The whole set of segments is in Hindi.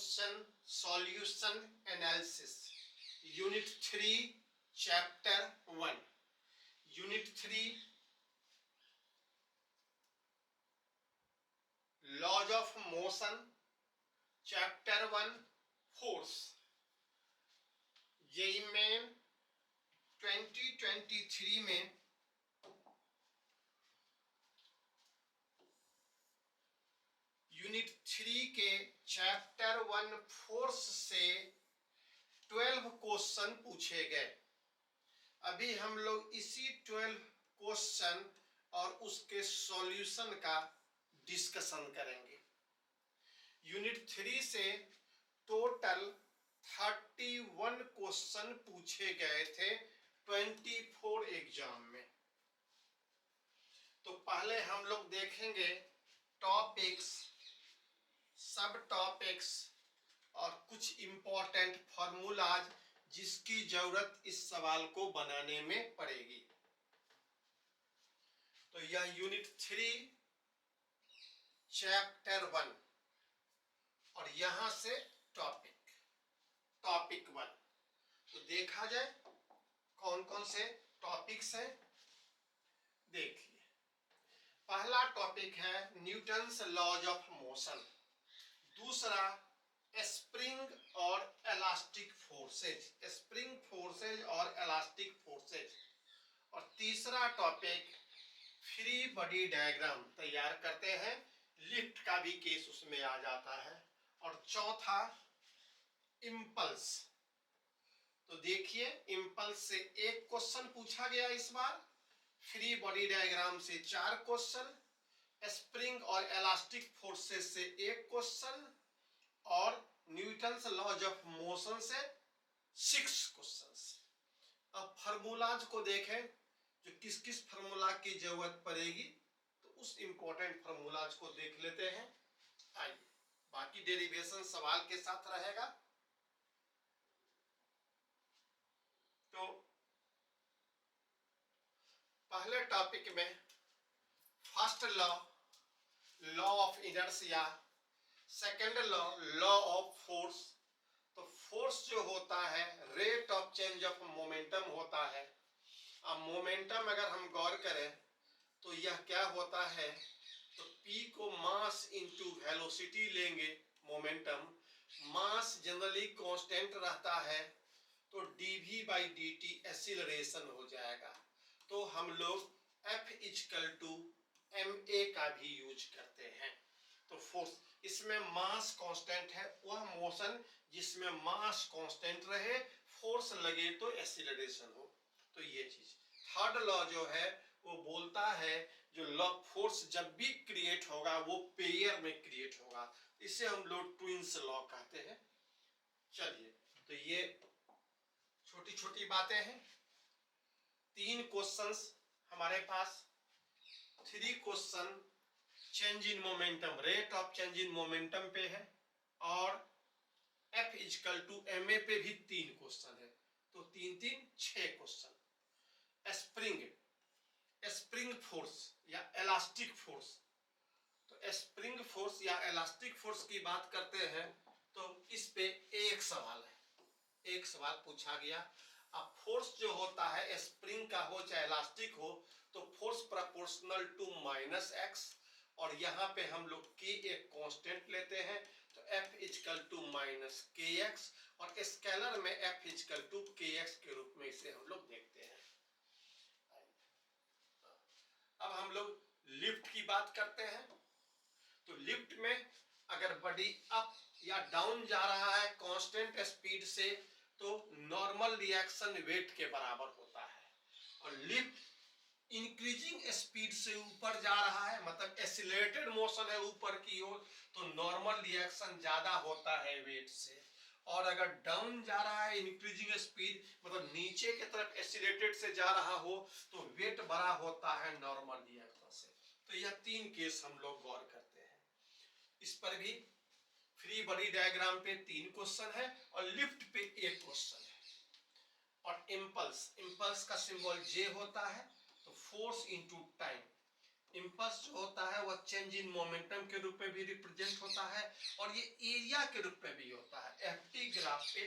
Question solution analysis unit 3 chapter 1 unit 3 laws of motion chapter 1 force JEE Main 2023 में यूनिट 3 के चैप्टर 1 फोर्स से 12 क्वेश्चन पूछे गए। अभी हम लोग इसी 12 क्वेश्चन और उसके सॉल्यूशन का डिस्कशन करेंगे। यूनिट 3 से टोटल 31 क्वेश्चन पूछे गए थे 24 एग्जाम में। तो पहले हम लोग देखेंगे टॉपिक्स, सब टॉपिक्स और कुछ इंपॉर्टेंट फॉर्मूलाज जिसकी जरूरत इस सवाल को बनाने में पड़ेगी। तो यह यूनिट 3 चैप्टर 1 और यहां से टॉपिक 1। तो देखा जाए कौन कौन से टॉपिक्स हैं। देखिए, पहला टॉपिक है न्यूटन्स लॉज ऑफ मोशन, दूसरा स्प्रिंग और इलास्टिक फोर्सेज, स्प्रिंग फोर्सेज और इलास्टिक फोर्सेज, और तीसरा टॉपिक फ्री बॉडी डायग्राम तैयार करते हैं, लिफ्ट का भी केस उसमें आ जाता है, और चौथा इम्पल्स। तो देखिए, इम्पल्स से एक क्वेश्चन पूछा गया इस बार, फ्री बॉडी डायग्राम से 4 क्वेश्चन, स्प्रिंग और इलास्टिक फोर्सेस से 1 क्वेश्चन, और न्यूटन्स लॉज ऑफ मोशन से 6 क्वेश्चंस। अब फार्मूलाज को देखें, जो किस किस फार्मूला की जरूरत पड़ेगी, तो उस इंपॉर्टेंट फार्मूलाज को देख लेते हैं। आइए, बाकी डेरिवेशन सवाल के साथ रहेगा। तो पहले टॉपिक में first law of inertia, second law of force. तो फोर्स जो होता है rate of change of momentum होता है। अब मोमेंटम अगर हम गौर करें तो यह क्या होता है, तो P को मास इंटू वेलोसिटी लेंगे। मोमेंटम मास जनरली कांस्टेंट रहता है, तो dv बाई dt एक्सीलरेशन हो जाएगा। तो हम लोग F इक्वल टू ma का भी यूज करते हैं। तो फोर्स, इसमें मास कांस्टेंट है, वह मोशन जिसमें मास कांस्टेंट रहे, फोर्स लगे तो एक्सीलरेशन हो। तो ये चीज थर्ड लॉ जो है वो बोलता है जो लॉ फोर्स जब भी क्रिएट होगा वो पेयर में क्रिएट होगा, इसे हम लोग ट्विंस लॉ कहते हैं। चलिए, तो ये छोटी छोटी बातें हैं। 3 क्वेश्चंस हमारे पास, 3 question change in momentum, rate of change in momentum पे है, और F इक्वल टू ma पे भी 3 क्वेश्चन है। तो 3 3 6 क्वेश्चन। स्प्रिंग फोर्स या इलास्टिक फोर्स। तो स्प्रिंग फोर्स या इलास्टिक फोर्स की बात करते हैं तो इस पे एक सवाल है, एक सवाल पूछा गया। अब फोर्स जो होता है स्प्रिंग का हो चाहे इलास्टिक हो, तो फोर्स प्रोपोर्शनल टू -x, और यहाँ पे हम लोग k एक कांस्टेंट लेते हैं, तो F इक्वल टू -kx, और स्केलर में F इक्वल टू kx के रूप में इसे हम लोग देखते हैं। अब हम लोग लिफ्ट की बात करते हैं। तो लिफ्ट में अगर बॉडी अप या डाउन जा रहा है कांस्टेंट स्पीड से, तो नॉर्मल रिएक्शन वेट के बराबर होता है, और लिफ्ट इंक्रीजिंग स्पीड से ऊपर जा रहा है, मतलब एक्सीलरेटेड मोशन है ऊपर की ओर, तो नॉर्मल रिएक्शन ज्यादा होता है वेट से, और अगर डाउन जा रहा है इंक्रीजिंग स्पीड, मतलब नीचे की तरफ एक्सीलरेटेड से जा रहा हो, तो वेट बड़ा होता है नॉर्मल रिएक्शन से। तो यह 3 केस हम लोग गौर करते हैं। इस पर भी फ्री बॉडी डायग्राम पे 3 क्वेश्चन है और लिफ्ट पे 1 क्वेश्चन है। और इम्पल्स, इम्पल्स का सिंबल J होता है, तो फोर्स इनटू टाइम, इम्पल्स जो होता है वह चेंज इन मोमेंटम के रूप में भी रिप्रेजेंट होता है और ये एरिया के रूप में भी होता है। एफटी ग्राफ पे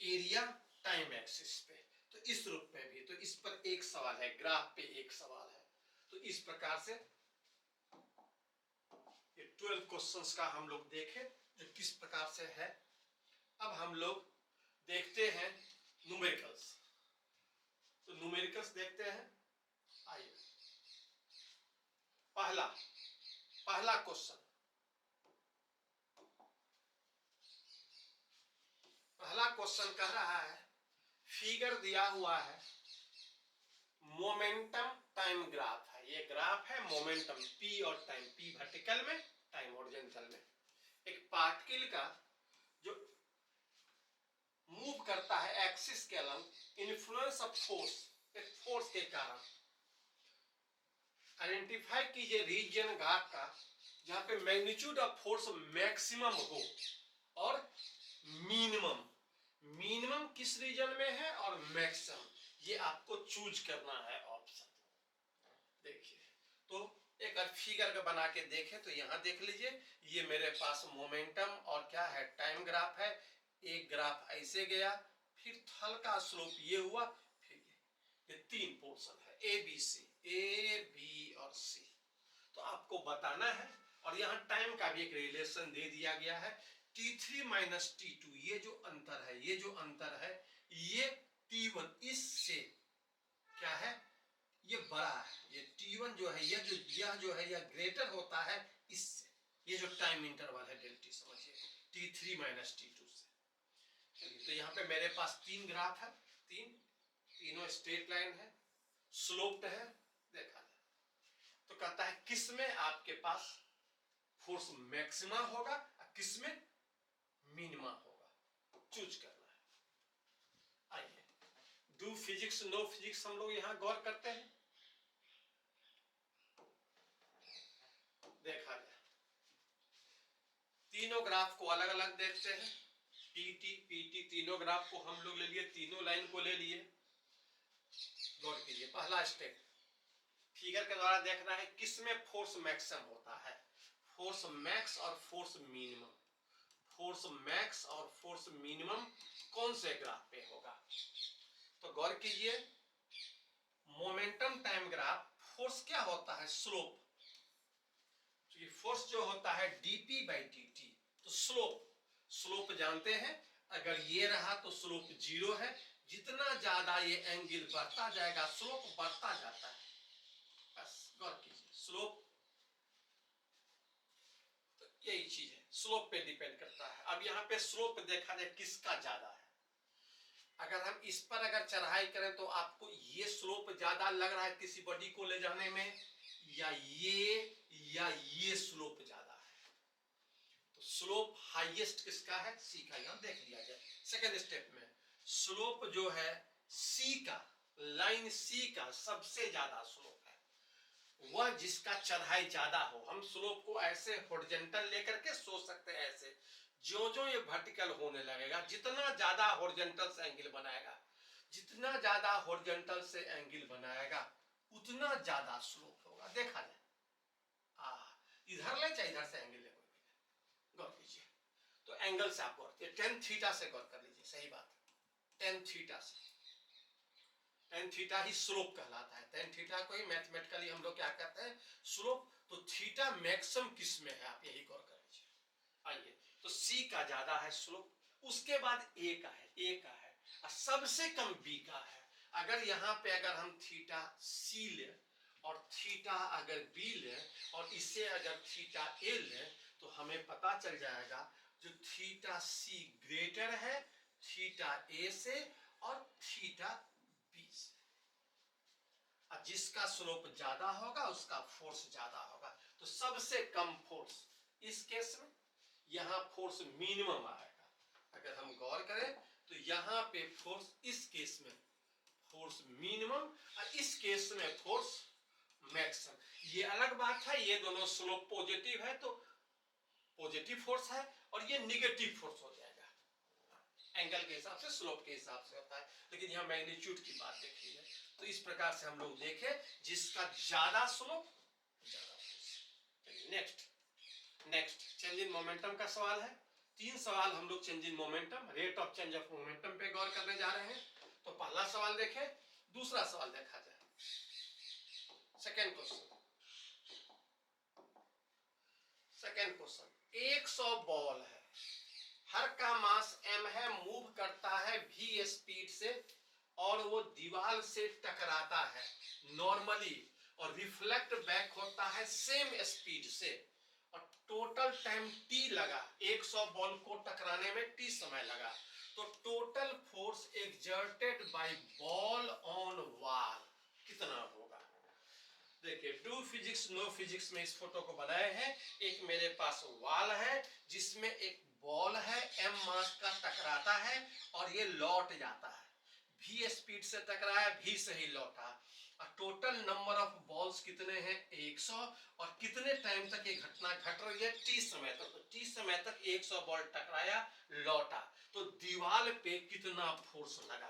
एरिया टाइम एक्सिस पे, तो इस रूप में भी। तो इस पर एक सवाल है, ग्राफ पे एक सवाल है। तो इस प्रकार से ये 12 क्वेश्चंस का हम लोग देखें जो किस प्रकार से है। अब हम लोग देखते हैं न्यूमेरिकल्स। तो न्यूमेरिकल्स देखते हैं। आइए, पहला क्वेश्चन, पहला क्वेश्चन कह रहा है, फिगर दिया हुआ है, मोमेंटम टाइम ग्राफ है। ये ग्राफ है मोमेंटम, पी और टाइम, पी वर्टिकल में, टाइम हॉरिजॉन्टल में। एक पार्टिकल का जो मूव करता है एक्सिस के अलग, इन्फ्लुएंस ऑफ फोर्स, एक फोर्स के कारण। आइडेंटिफाई कीजिए रीजन ग्राफ का जहां पे मैग्नीट्यूड ऑफ फोर्स मैक्सिमम हो और मिनिमम। मिनिमम किस रीजन में है और मैक्सिमम, ये आपको चूज करना है ऑप्शन। देखिए, तो एक बार फिगर का बना के देखें तो यहां देख लीजिए, ये मेरे पास मोमेंटम और क्या है, टाइम ग्राफ है। एक ग्राफ ऐसे गया, फिर हल्का स्लोप ये हुआ, फिर ये तीन पोर्शन है, ए बी सी, ए बी और सी। तो आपको बताना है, और यहाँ टाइम का भी एक रिलेशन दे दिया गया है, T3 माइनस T2। ये जो अंतर है, ये जो अंतर है, ये T1 इससे क्या है, ये बड़ा है। ये T1 जो है, यह जो है, यह ग्रेटर होता है इससे। ये जो टाइम इंटरवल है डेल्टा टी, समझिए, T3 माइनस T2 से। तो यहाँ पे मेरे पास तीन ग्राफ है, तीनों स्ट्रेट लाइन है, स्लोप्ड है। देखा जाए तो कहता है किसमें आपके पास फोर्स मैक्सिमा होगा और किसमें मिनिमा होगा, चूज करना है। आइए, डू फिजिक्स नो फिजिक्स हम लोग यहां गौर करते हैं। देखा जाए, तीनों ग्राफ को अलग अलग देखते हैं। टीटी पीटी तीनों ग्राफ को हम लोग ले लिए, तीनों लाइन को ले लिए। गौर कीजिए, पहला स्टेप फिगर के द्वारा देखना है किसमें फोर्स मैक्सिमम होता है। फोर्स मैक्स और फोर्स मिनिमम, फोर्स मैक्स और फोर्स मिनिमम कौन से ग्राफ पे होगा। तो गौर कीजिए, मोमेंटम टाइम ग्राफ, फोर्स क्या होता है, स्लोप। तो फोर्स जो होता है dp बाई dt, तो स्लोप जानते हैं, अगर ये रहा तो स्लोप 0 है। जितना ज्यादा ये एंगल बढ़ता जाएगा, स्लोप बढ़ता जाता है। बस गौर कीजिए, स्लोप, तो यही चीज है, स्लोप पे डिपेंड करता है। अब यहाँ पे स्लोप देखा जाए किसका ज्यादा है। अगर हम इस पर अगर चढ़ाई करें तो आपको ये स्लोप ज्यादा लग रहा है किसी बॉडी को ले जाने में, या ये स्लोप ज्यादा है। तो स्लोप हाईएस्ट किसका है, सी का। यहां देख लिया जाए सेकंड स्टेप में, स्लोप जो है सी का, लाइन सी का सबसे ज्यादा स्लोप है, वह जिसका चढ़ाई ज्यादा हो। हम स्लोप को ऐसे हॉरिजॉन्टल लेकर के सोच सकते हैं, ऐसे जो ये वर्टिकल होने लगेगा, जितना ज्यादा हॉरिजॉन्टल से एंगल बनाएगा, जितना ज्यादा हॉरिजॉन्टल से एंगल बनाएगा उतना ज्यादा स्लोप होगा। देखा जाए, इधर ले चाहे इधर से एंगल ले, गौर कीजिए। तो एंगल से आप गौर कीजिए, टेन थीटा से गौर कर लीजिए, सही बात, टेन थीटा से। टेन थीटा ही स्लोप कहलाता है। टेन थीटा को ही मैथमेटिकली हम लोग क्या कहते हैं, स्लोप। तो थीटा मैक्सिमम किस में है, आप यही गौर कर लीजिए। आइए, तो सी का ज्यादा है स्लोप, उसके बाद ए का है, और सबसे कम बी का है। अगर यहाँ पे अगर हम थीटा सी ले और थीटा अगर बी ले और इससे अगर थीटा ए ले, तो हमें पता चल जाएगा जो थीटा सी ग्रेटर है थीटा ए से और थीटा बी से। जिसका स्लोप ज्यादा होगा उसका फोर्स ज्यादा होगा। तो सबसे कम फोर्स इस केस में यहां फोर्स मिनिमम आएगा। अगर हम गौर करें तो यहां पे फोर्स इस केस में फोर्स मिनिमम और इस केस में फोर्स मैक्सिमम। ये अलग बात है, ये दोनों स्लोप पॉजिटिव है तो पॉजिटिव फोर्स है, और ये निगेटिव फोर्स हो जाएगा। एंगल के हिसाब से, स्लोप के हिसाब से होता है, लेकिन यहाँ मैग्नीट्यूड की बात देखी है। तो इस प्रकार से हम लोग देखें, जिसका ज्यादा स्लोप ज्यादा force. Next change in momentum का सवाल है। 3 सवाल हम लोग change in momentum, rate of change of momentum पे गौर करने जा रहे हैं। तो पहला सवाल देखें, दूसरा सवाल देखा जाए। सेकेंड क्वेश्चन 100 बॉल है, हर का मास m है, मूव करता है v स्पीड से और वो दीवार से टकराता है नॉर्मली और रिफ्लेक्ट बैक होता है सेम स्पीड से और टोटल टाइम t लगा। 100 बॉल को टकराने में t समय लगा। तो total force exerted by ball on wall कितना होगा? देखिए, डू फिजिक्स नो फिजिक्स में इस फोटो को बनाए हैं। एक मेरे पास वॉल है जिसमें एक बॉल है, m मास का टकराता है और ये लौट जाता है। v स्पीड से टकराया, v से ही लौटा। और टोटल नंबर ऑफ बॉल्स कितने हैं? 100। और कितने टाइम तक ये घटना घट रही है? t समय तक। तो t समय तक 100 बॉल टकराया, लौटा। तो दीवार पे कितना फोर्स लगा?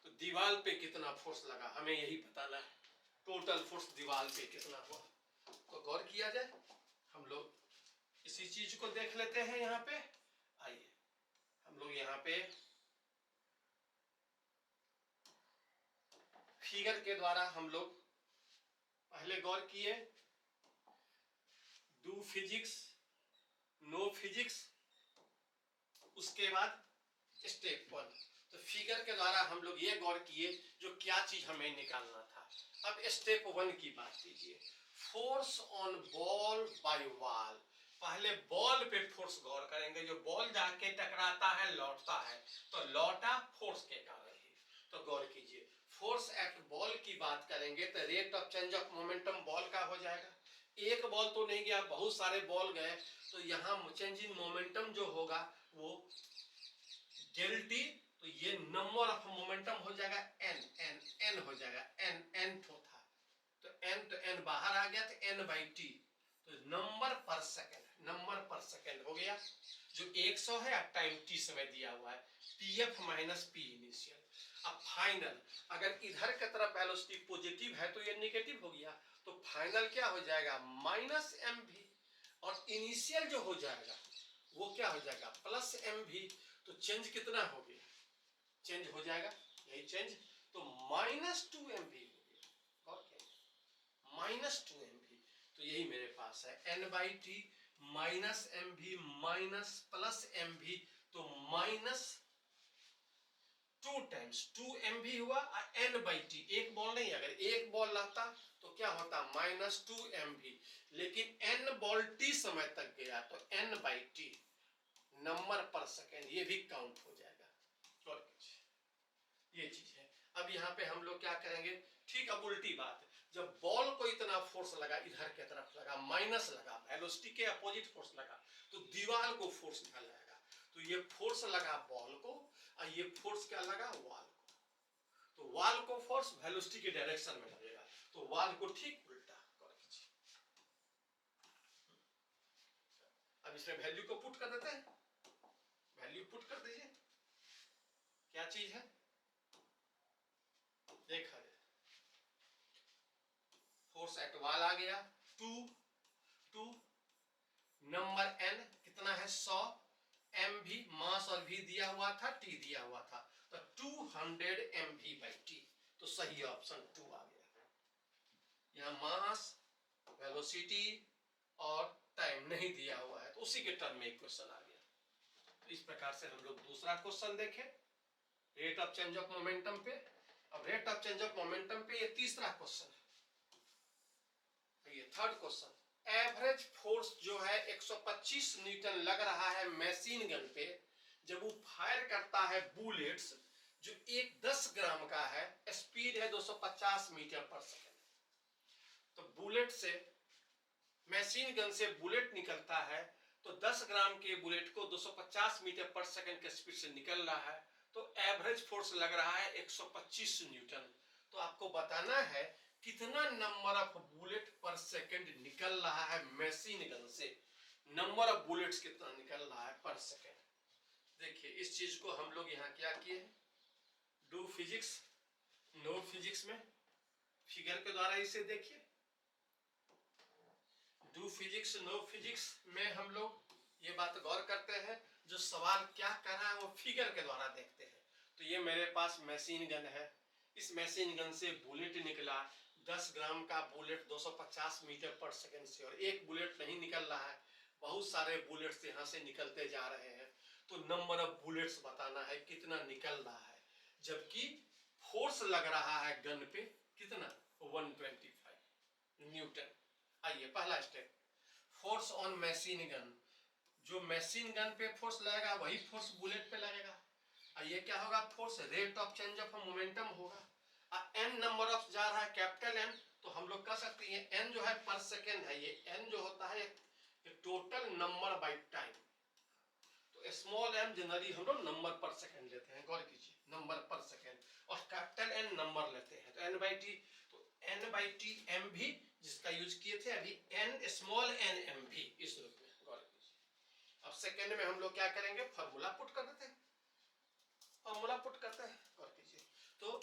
तो दीवार पे कितना फोर्स लगा हमें यही बताना है। टोटल फोर्स दीवार पे कितना हुआ? तो गौर किया जाए, हम लोग इसी चीज को देख लेते हैं। यहाँ पे आइए, हम लोग यहाँ पे फिगर के द्वारा हम लोग पहले गौर किए। डू फिजिक्स नो फिजिक्स, उसके बाद स्टेप 1। तो फिगर के द्वारा हम लोग ये गौर किए जो क्या चीज हमें निकालना था। अब स्टेप 1 की बात कीजिए, force on ball by wall. पहले बॉल पे फोर्स गौर करेंगे, जो बॉल जाके टकराता है लौटता है, तो लौटा फोर्स के कारण ही। तो गौर कीजिए, फोर्स एट बॉल की बात करेंगे तो rate of change of momentum ball का हो जाएगा। एक बॉल तो नहीं गया, बहुत सारे बॉल गए, तो यहाँ चेंज इन मोमेंटम जो होगा वो डेल टी। तो ये नंबर ऑफ मोमेंटम हो जाएगा n हो जाएगा, n था तो n बाहर आ गया तो n बाई टी। तो नंबर पर सेकेंड हो गया, जो 100 है। अब टाइम t समय दिया हुआ है, pf माइनस p इनिशियल। अब फाइनल, अगर इधर की तरफ वेलोसिटी पॉजिटिव है तो ये नेगेटिव हो गया, तो फाइनल क्या हो जाएगा? Minus mv। और इनिशियल जो हो जाएगा वो क्या हो जाएगा? Plus mv। तो चेंज कितना हो गया? चेंज हो जाएगा यही चेंज, तो माइनस 2mv हो गया। और क्या? Minus 2mv। तो यही मेरे पास है n by T minus mv minus plus mv, तो माइनस 2 टाइम्स 2mv हुआ और n बाई टी। एक बॉल नहीं, अगर एक बॉल रहता तो क्या होता? Minus 2mv। लेकिन n बॉल t समय तक गया तो n बाई टी नंबर पर सेकेंड, ये भी काउंट हो जाएगा। और ये चीज है। अब यहाँ पे हम लोग क्या करेंगे? ठीक, अब उल्टी बात है, जब बॉल को इतना फोर्स लगा, इधर के तरफ लगा, माइनस लगा, वेलोसिटी के अपोजिट फोर्स लगा, तो दीवार को फोर्स इधर लगेगा। तो ये फोर्स लगा बॉल को और ये फोर्स क्या लगा? वॉल को। तो वॉल को फोर्स वेलोसिटी के डायरेक्शन में लगेगा, तो वॉल को ठीक उल्टा कर दीजिए। अब इसमें वैल्यू को पुट कर देते हैं, वैल्यू पुट कर दीजिए। क्या चीज है? देखा जाए, फोर्स एट वॉल आ गया 2 नंबर n कितना है? 100 mv, मास और v दिया हुआ था, t दिया हुआ था, तो 200 mv बाई t। तो सही ऑप्शन 2 आ गया। यहाँ मास, वेलोसिटी और टाइम नहीं दिया हुआ है, तो उसी के टर्म में एक क्वेश्चन आ गया। तो इस प्रकार से हम लोग दूसरा क्वेश्चन देखें rate of change of momentum पे। अब rate of change of momentum पे ये तीसरा क्वेश्चन है। ये थर्ड क्वेश्चन, एवरेज फोर्स जो है 125 न्यूटन लग रहा है मशीन गन पे, जब वो फायर करता है बुलेट्स, जो एक 10 ग्राम का है, स्पीड है 250 मीटर पर सेकेंड। तो बुलेट से, मशीन गन से बुलेट निकलता है, तो 10 ग्राम के बुलेट को 250 मीटर पर सेकेंड के स्पीड से निकल रहा है, तो एवरेज फोर्स लग रहा है 125 न्यूटन। तो आपको बताना है कितना नंबर ऑफ बुलेट पर सेकंड निकल रहा है मशीन गन से, नंबर ऑफ बुलेट्स कितना निकल रहा है पर सेकंड। देखिए, इस चीज को हम लोग यहाँ क्या किए, डू फिजिक्स नो फिजिक्स में फिगर के द्वारा इसे देखिए। डू फिजिक्स नो फिजिक्स में हम लोग ये बात गौर करते हैं, जो सवाल क्या कर रहा है वो फिगर के द्वारा देखते हैं। तो ये मेरे पास मशीन गन है, इस मशीन गन से बुलेट निकला, 10 ग्राम का बुलेट 250 मीटर पर सेकंड से, और एक बुलेट नहीं निकल रहा है, बहुत सारे बुलेट्स यहाँ से निकलते जा रहे हैं। तो नंबर ऑफ बुलेट्स बताना है कितना निकल रहा है, जबकि फोर्स लग रहा है गन पे कितना 125 न्यूटन। आइए पहला step, force on machine gun. जो मशीन गन पे फोर्स लगेगा वही फोर्स बुलेट पे लगेगा। ये क्या होगा, force rate of change of momentum होगा। एन नंबर ऑफ जा रहा है कैपिटल एन, तो हम लोग कह सकते हैं एन जो है पर सेकेंड है, ये एन जो होता है टोटल नंबर बाई टाइम। तो स्मॉल एम जनरली हम लोग नंबर पर सेकेंड लेते हैं, गौर कीजिए नंबर पर सेकेंड, और कैपिटल एन नंबर लेते हैं। तो एन बाई टी, तो एन बाई टी एम भी जिसका यूज किए थे अभी, एन स्मॉल एन एम भी इस रूप में, गौर कीजिए। अब सेकेंड में हम लोग क्या करेंगे, फॉर्मूला पुट कर देते हैं, फॉर्मूला पुट करते हैं, गौर कीजिए। तो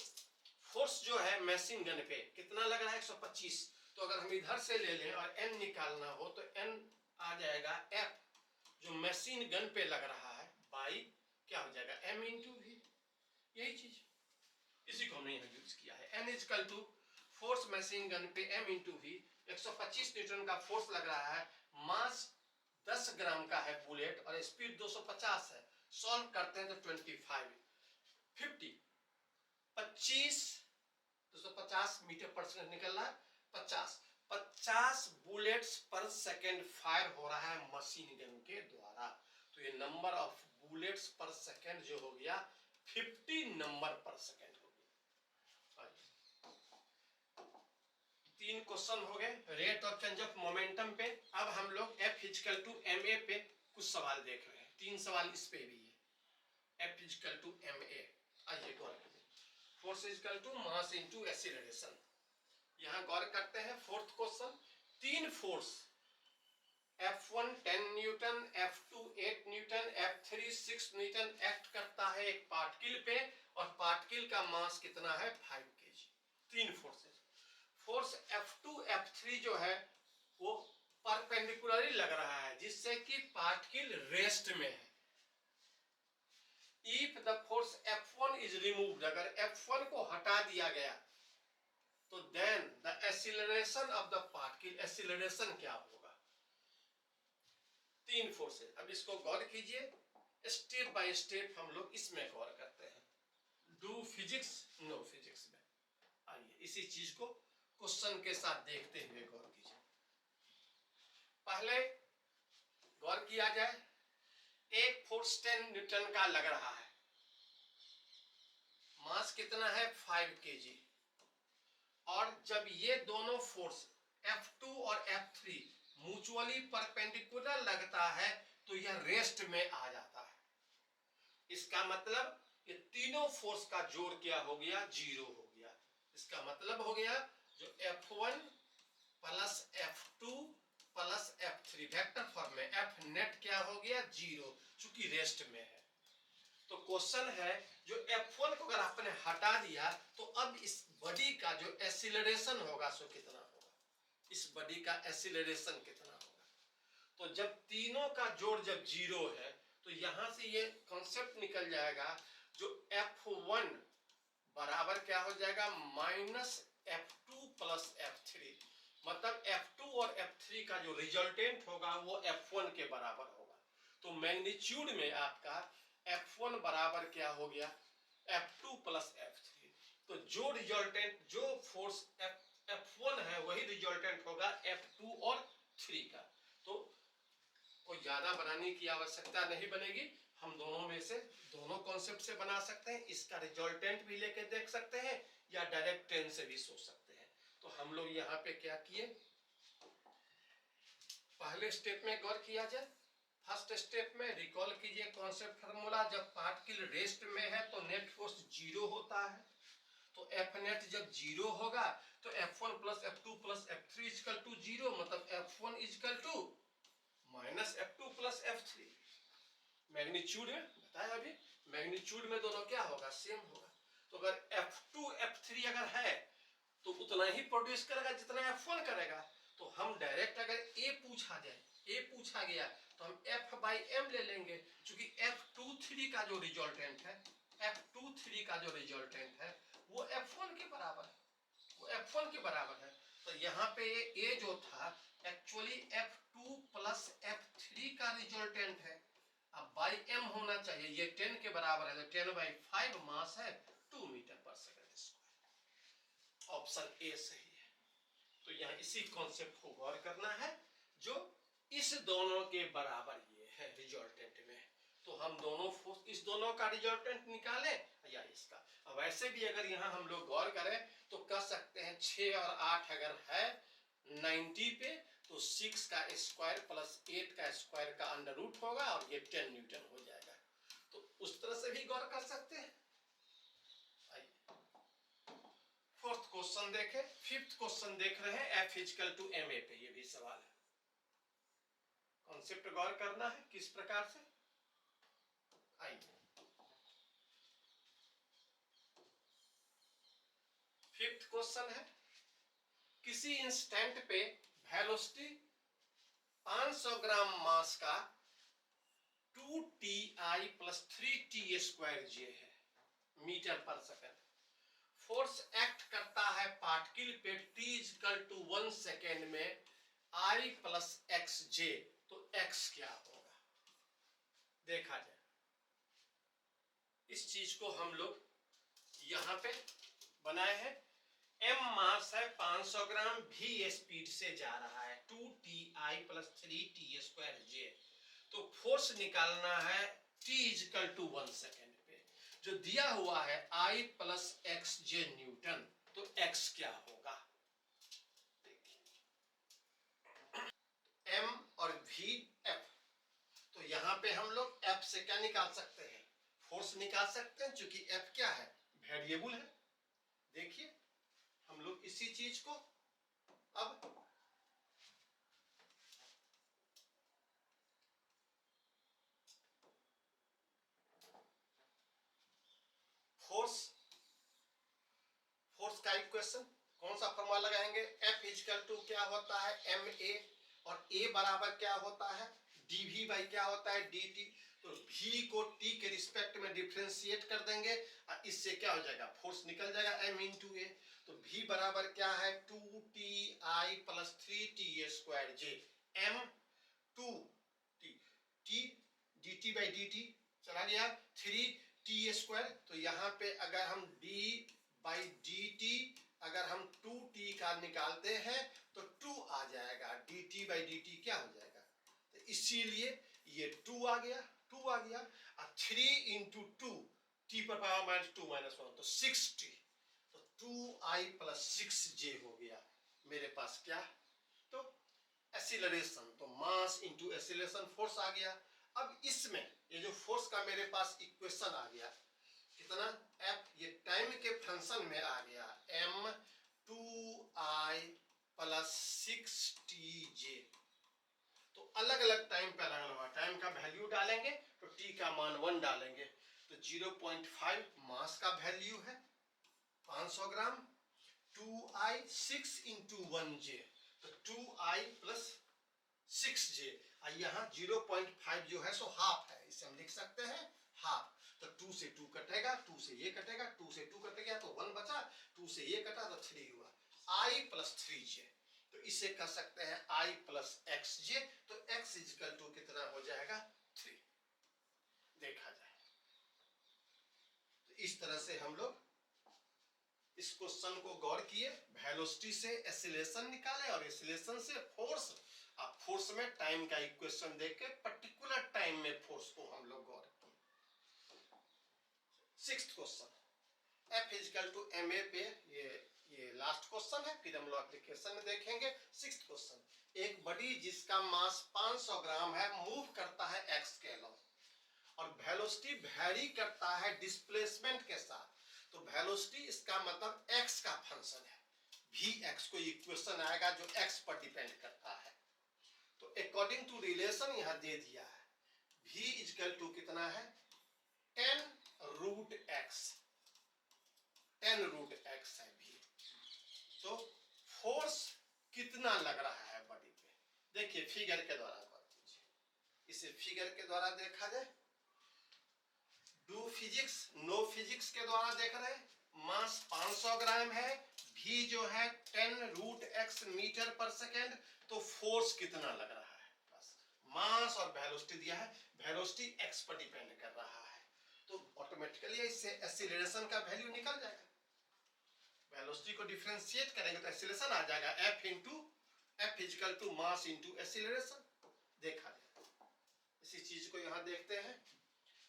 फोर्स जो है मशीन गन पे कितना लग रहा है 125, तो अगर हम इधर से ले लें और एन निकालना हो तो एन आ जाएगा एफ जो मशीन गन पे लग रहा है बाई क्या हो जाएगा एम इंटू वी, यही चीज इसी को हमने यहाँ यूज किया है। N equal to force machine gun पे एम इंटू वी, 125 न्यूटन का फोर्स लग रहा है, मास 10 ग्राम का है बुलेट और स्पीड 250 है। सॉल्व करते हैं तो 25 250 मीटर पर सेकंड निकल रहा है, 50 बुलेट्स पर सेकंड फायर हो रहा है मशीन गन के द्वारा। तो ये नंबर ऑफ बुलेट्स पर सेकंड जो हो गया 50 नंबर पर सेकंड हो गया। 3 क्वेश्चन हो गए rate of change of momentum पे। अब हम लोग F equal to M A पे कुछ सवाल देख रहे हैं, 3 सवाल इस पे भी है। F equal to M A, आइए गौर करिए, force equal to mass into acceleration. यहां गौर करते हैं fourth question, 3 force F1 10 newton, F2 8 newton, F3 6 newton act करता है एक पार्टिकल पे, और पार्टिकल का मास कितना है 5 KG. 3 forces, force F2 F3 जो है वो परपेंडिकुलरली लग रहा है, जिससे कि पार्टिकल रेस्ट में है। If the force F1 is removed, अगर F1 को हटा दिया गया तो then the acceleration of the particle, acceleration क्या होगा। 3 फोर्सेस, अब इसको गौर कीजिए, स्टेप बाय स्टेप हम लोग इसमें गौर करते हैं, डू फिजिक्स नो फिजिक्स में। आइए इसी चीज को क्वेश्चन के साथ देखते हुए गौर कीजिए। पहले गौर किया जाए, एक फोर्स 10 न्यूटन का लग रहा है, मास कितना है 5 केजी, और जब ये दोनों फोर्स F2 और F3 म्यूचुअली परपेंडिकुलर लगता है तो यह रेस्ट में आ जाता है। इसका मतलब ये तीनों फोर्स का जोड़ क्या हो गया, 0 हो गया। इसका मतलब हो गया जो F1 plus F2 plus F3 vector form में F नेट क्या हो गया 0, चूंकि रेस्ट में है। तो क्वेश्चन है जो F1 को अगर आपने हटा दिया तो अब इस बॉडी का जो एक्सीलरेशन होगा सो कितना होगा, इस बॉडी का एक्सीलरेशन कितना होगा। तो जब तीनों का जोड़ जब 0 है तो यहां से ये कॉन्सेप्ट निकल जाएगा, जो F1 बराबर क्या हो जाएगा माइनस F2 प्लस F3, मतलब F2 और F3 का जो रिजल्टेंट होगा वो F1 के बराबर होगा। तो मैग्नीट्यूड में आपका F1 बराबर क्या हो गया F2 प्लस F3, तो जो रिजल्टेंट जो फोर्स F1 है वही रिजल्टेंट होगा F2 और 3 का। तो कोई ज्यादा बनाने की आवश्यकता नहीं बनेगी, हम दोनों में से दोनों कॉन्सेप्ट से बना सकते हैं, इसका रिजल्टेंट भी लेके देख सकते हैं या डायरेक्ट 10 से भी सोच सकते हैं। तो हम लोग यहाँ पे क्या किए, पहले स्टेप में गौर किया जाए। फर्स्ट स्टेप में रिकॉल कीजिए कॉन्सेप्ट फार्मूला, जब पार्टिकल रेस्ट में है तो नेट फोर्स 0 होता है, तो F नेट जब 0 होगा तो F1 plus F2 plus F3 equal to 0, मतलब F1 equal to minus F2 plus F3। Magnitude में बताया अभी, मैग्नीट्यूड में दोनों क्या होगा सेम होगा। तो अगर F2 F3 अगर है तो उतना ही प्रोड्यूस करेगा जितना F1 करेगा, तो हम डायरेक्ट अगर ए पूछा गया तो हम F/m ले लेंगे, क्योंकि F23 का जो रिजल्टेंट है, F23 का जो रिजल्टेंट है वो F1 के बराबर है, वो F1 के बराबर है। तो यहाँ पे ए जो था एक्चुअली F2 प्लस F3 का रिजल्टेंट है। अब बाई m होना चाहिए, ये 10 के बराबर है, तो 10/5 मास है 2 मीटर पर सेकंड स्क्वायर। ऑप्शन ए सही है। तो यहाँ इसी कॉन्सेप्ट को गौर करना है, जो इस दोनों के बराबर ये है रिजल्टेंट में। तो हम दोनों फोर्स, इस दोनों का रिजल्टेंट निकालें या इसका। वैसे भी अगर यहाँ हम लोग गौर करें तो कह सकते हैं 6 और 8 अगर है 90 पे, तो 6 का स्क्वायर प्लस 8 का स्क्वायर का अंडर रूट होगा और ये 10 न्यूटन हो जाएगा। तो उस तरह से भी गौर कर सकते हैं। फोर्थ क्वेश्चन देखें, फिफ्थ क्वेश्चन देख रहे हैं F=ma पे, ये भी सवाल है। कॉन्सेप्ट गौर करना है किस प्रकार से। आइए फिफ्थ क्वेश्चन है, किसी इंस्टेंट पे वेलोसिटी 500 ग्राम मास का 2ti प्लस 3t² है मीटर पर सेकंड। फोर्स एक्ट करता है पार्टिकल पे t=1 सेकेंड में I प्लस xj, तो x क्या होगा देखा जाए। इस चीज को हम लोग यहां पे बनाए हैं। m मास है 500 ग्राम, v स्पीड से जा रहा है 2ti प्लस 3t²j। तो फोर्स निकालना है t=1 सेकेंड पे, जो दिया हुआ है I प्लस xj न्यूटन, तो x क्या होगा देखिए। m और v f, तो यहां पे हम लोग f से क्या निकाल सकते हैं, फोर्स निकाल सकते हैं, क्योंकि f क्या है, वेरिएबल है। देखिए हम लोग इसी चीज को अब फोर्स का इक्वेशन कौन सा फॉर्मूला लगाएंगे, F क्या होता है ma, और a बराबर क्या होता है dv बाई क्या होता है dt। तो v को t के रिस्पेक्ट में डिफरेंशिएट कर देंगे और इससे क्या हो जाएगा, फोर्स निकल जाएगा m इंटू a। तो v बराबर क्या है 2ti plus 3t²j, m 2t, t dt by dt चला गया 3t²। तो यहाँ पे अगर हम d बाई dt अगर हम 2t का निकालते हैं तो 2 आ जाएगा, dt बाई dt क्या हो जाएगा, तो इसीलिए ये 2 आ गया और 3 इंटू 2 t पर पावर -2 - 1 तो 6t, तो 2i प्लस 6j हो गया मेरे पास क्या, तो एक्सीलरेशन, तो मास इंटू एक्सीलरेशन फोर्स आ गया। अब इसमें ये जो फोर्स का मेरे पास इक्वेशन आ गया कितना, f, ये टाइम के फंक्शन में आ गया m 2i प्लस 6tj। तो अलग अलग टाइम पे अलग अलग टाइम का वैल्यू डालेंगे, तो t का मान 1 डालेंगे, तो 0.5 मास का वैल्यू है 500 ग्राम, 2i 6 इंटू 1j, तो 2i प्लस 6j। यहाँ 0.5 जो है सो हाफ है, इसे हम लिख सकते हैं हाफ। तो 2 से 2 कटेगा, 2 से ये कटेगा, 2 से 2 कट गया तो 1 बचा, 2 से ये कटा तो 3 हुआ, i प्लस 3j। तो इसे कह सकते हैं i प्लस xj, तो x इक्वल टू कितना हो जाएगा 3 देखा जाए। तो इस तरह से हम लोग इस क्वेश्चन को गौर किए, वेलोसिटी से एक्सीलरेशन निकाले और एक्सीलरेशन से फोर्स। अब फोर्स में टाइम का इक्वेशन देख के पर्टिकुलर टाइम में फोर्स को हम लोग गौर किए। सिक्स्थ क्वेश्चन, F=ma पे ये लास्ट क्वेश्चन है, फिर हम लोग एप्लीकेशन में देखेंगे। सिक्स्थ क्वेश्चन, एक बॉडी जिसका मास 500 ग्राम है मूव करता है x के अलावा और वेलोसिटी वेरी करता है डिस्प्लेसमेंट के साथ। तो वेलोसिटी इसका मतलब x का फंक्शन है, vx को इक्वेशन आएगा जो x पर डिपेंड करता है। तो अकॉर्डिंग टू रिलेशन यहाँ दे दिया है, v इक्वल टू कितना है 10√x, 10√x है v। तो फोर्स कितना लग रहा है बॉडी देखिए फिगर के द्वारा गौर कीजिए, इसे फिगर के द्वारा देखा जाए, डू फिजिक्स नो फिजिक्स के द्वारा देख रहे हैं। मास 500 ग्राम है, भी जो है 10√x मीटर पर सेकेंड, तो फोर्स कितना लग रहा है, बस मास और वेलोसिटी दिया है, वेलोसिटी x पर डिपेंड कर रहा है, तो ऑटोमेटिकली इससे एक्सीलरेशन का वैल्यू निकल जाएगा। वेलोसिटी को डिफरेंशिएट करेंगे तो एक्सीलरेशन आ जाएगा, F equal to mass into acceleration. देखा जाए इसी चीज को यहां देखते हैं।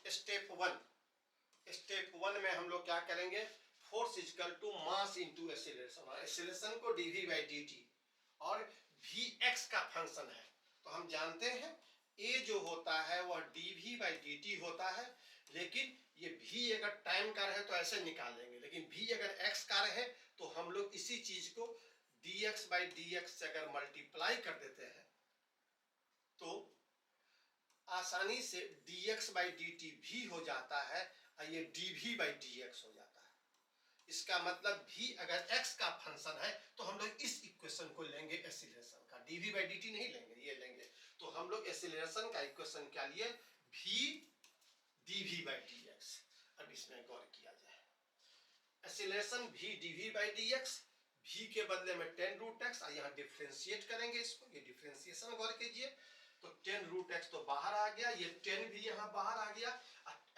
स्टेप वन में हम लोग क्या करेंगे, force equal to mass into acceleration, और एक्सीलरेशन को dv बाई dt और vx का फंक्शन है, तो हम जानते हैं a जो होता है वह dv बाई dt होता है, लेकिन ये v अगर टाइम का रहे तो ऐसे निकाल लेंगे, लेकिन v अगर x का रहे तो हम लोग इसी चीज को dx बाई dx से अगर मल्टीप्लाई कर देते हैं तो आसानी से dx बाई dt भी हो जाता है और ये dv बाई dx हो जाता है। इसका मतलब v अगर x का फंक्शन है तो हम लोग इस इक्वेशन को लेंगे एक्सीलरेशन का, dv बाई dt नहीं लेंगे, ये लेंगे, तो हम लोग एक्सीलरेशन का इक्वेशन क्या लिए, v dv बाई dx। अब इसमें गौर किया जाए, acceleration v dv by dx, v के बदले में 10√x, यहाँ डिफरेंशिएट करेंगे इसको, ये डिफरेंशिएशन गौर कीजिए, तो 10√x तो बाहर आ गया, ये 10 भी यहाँ बाहर आ गया,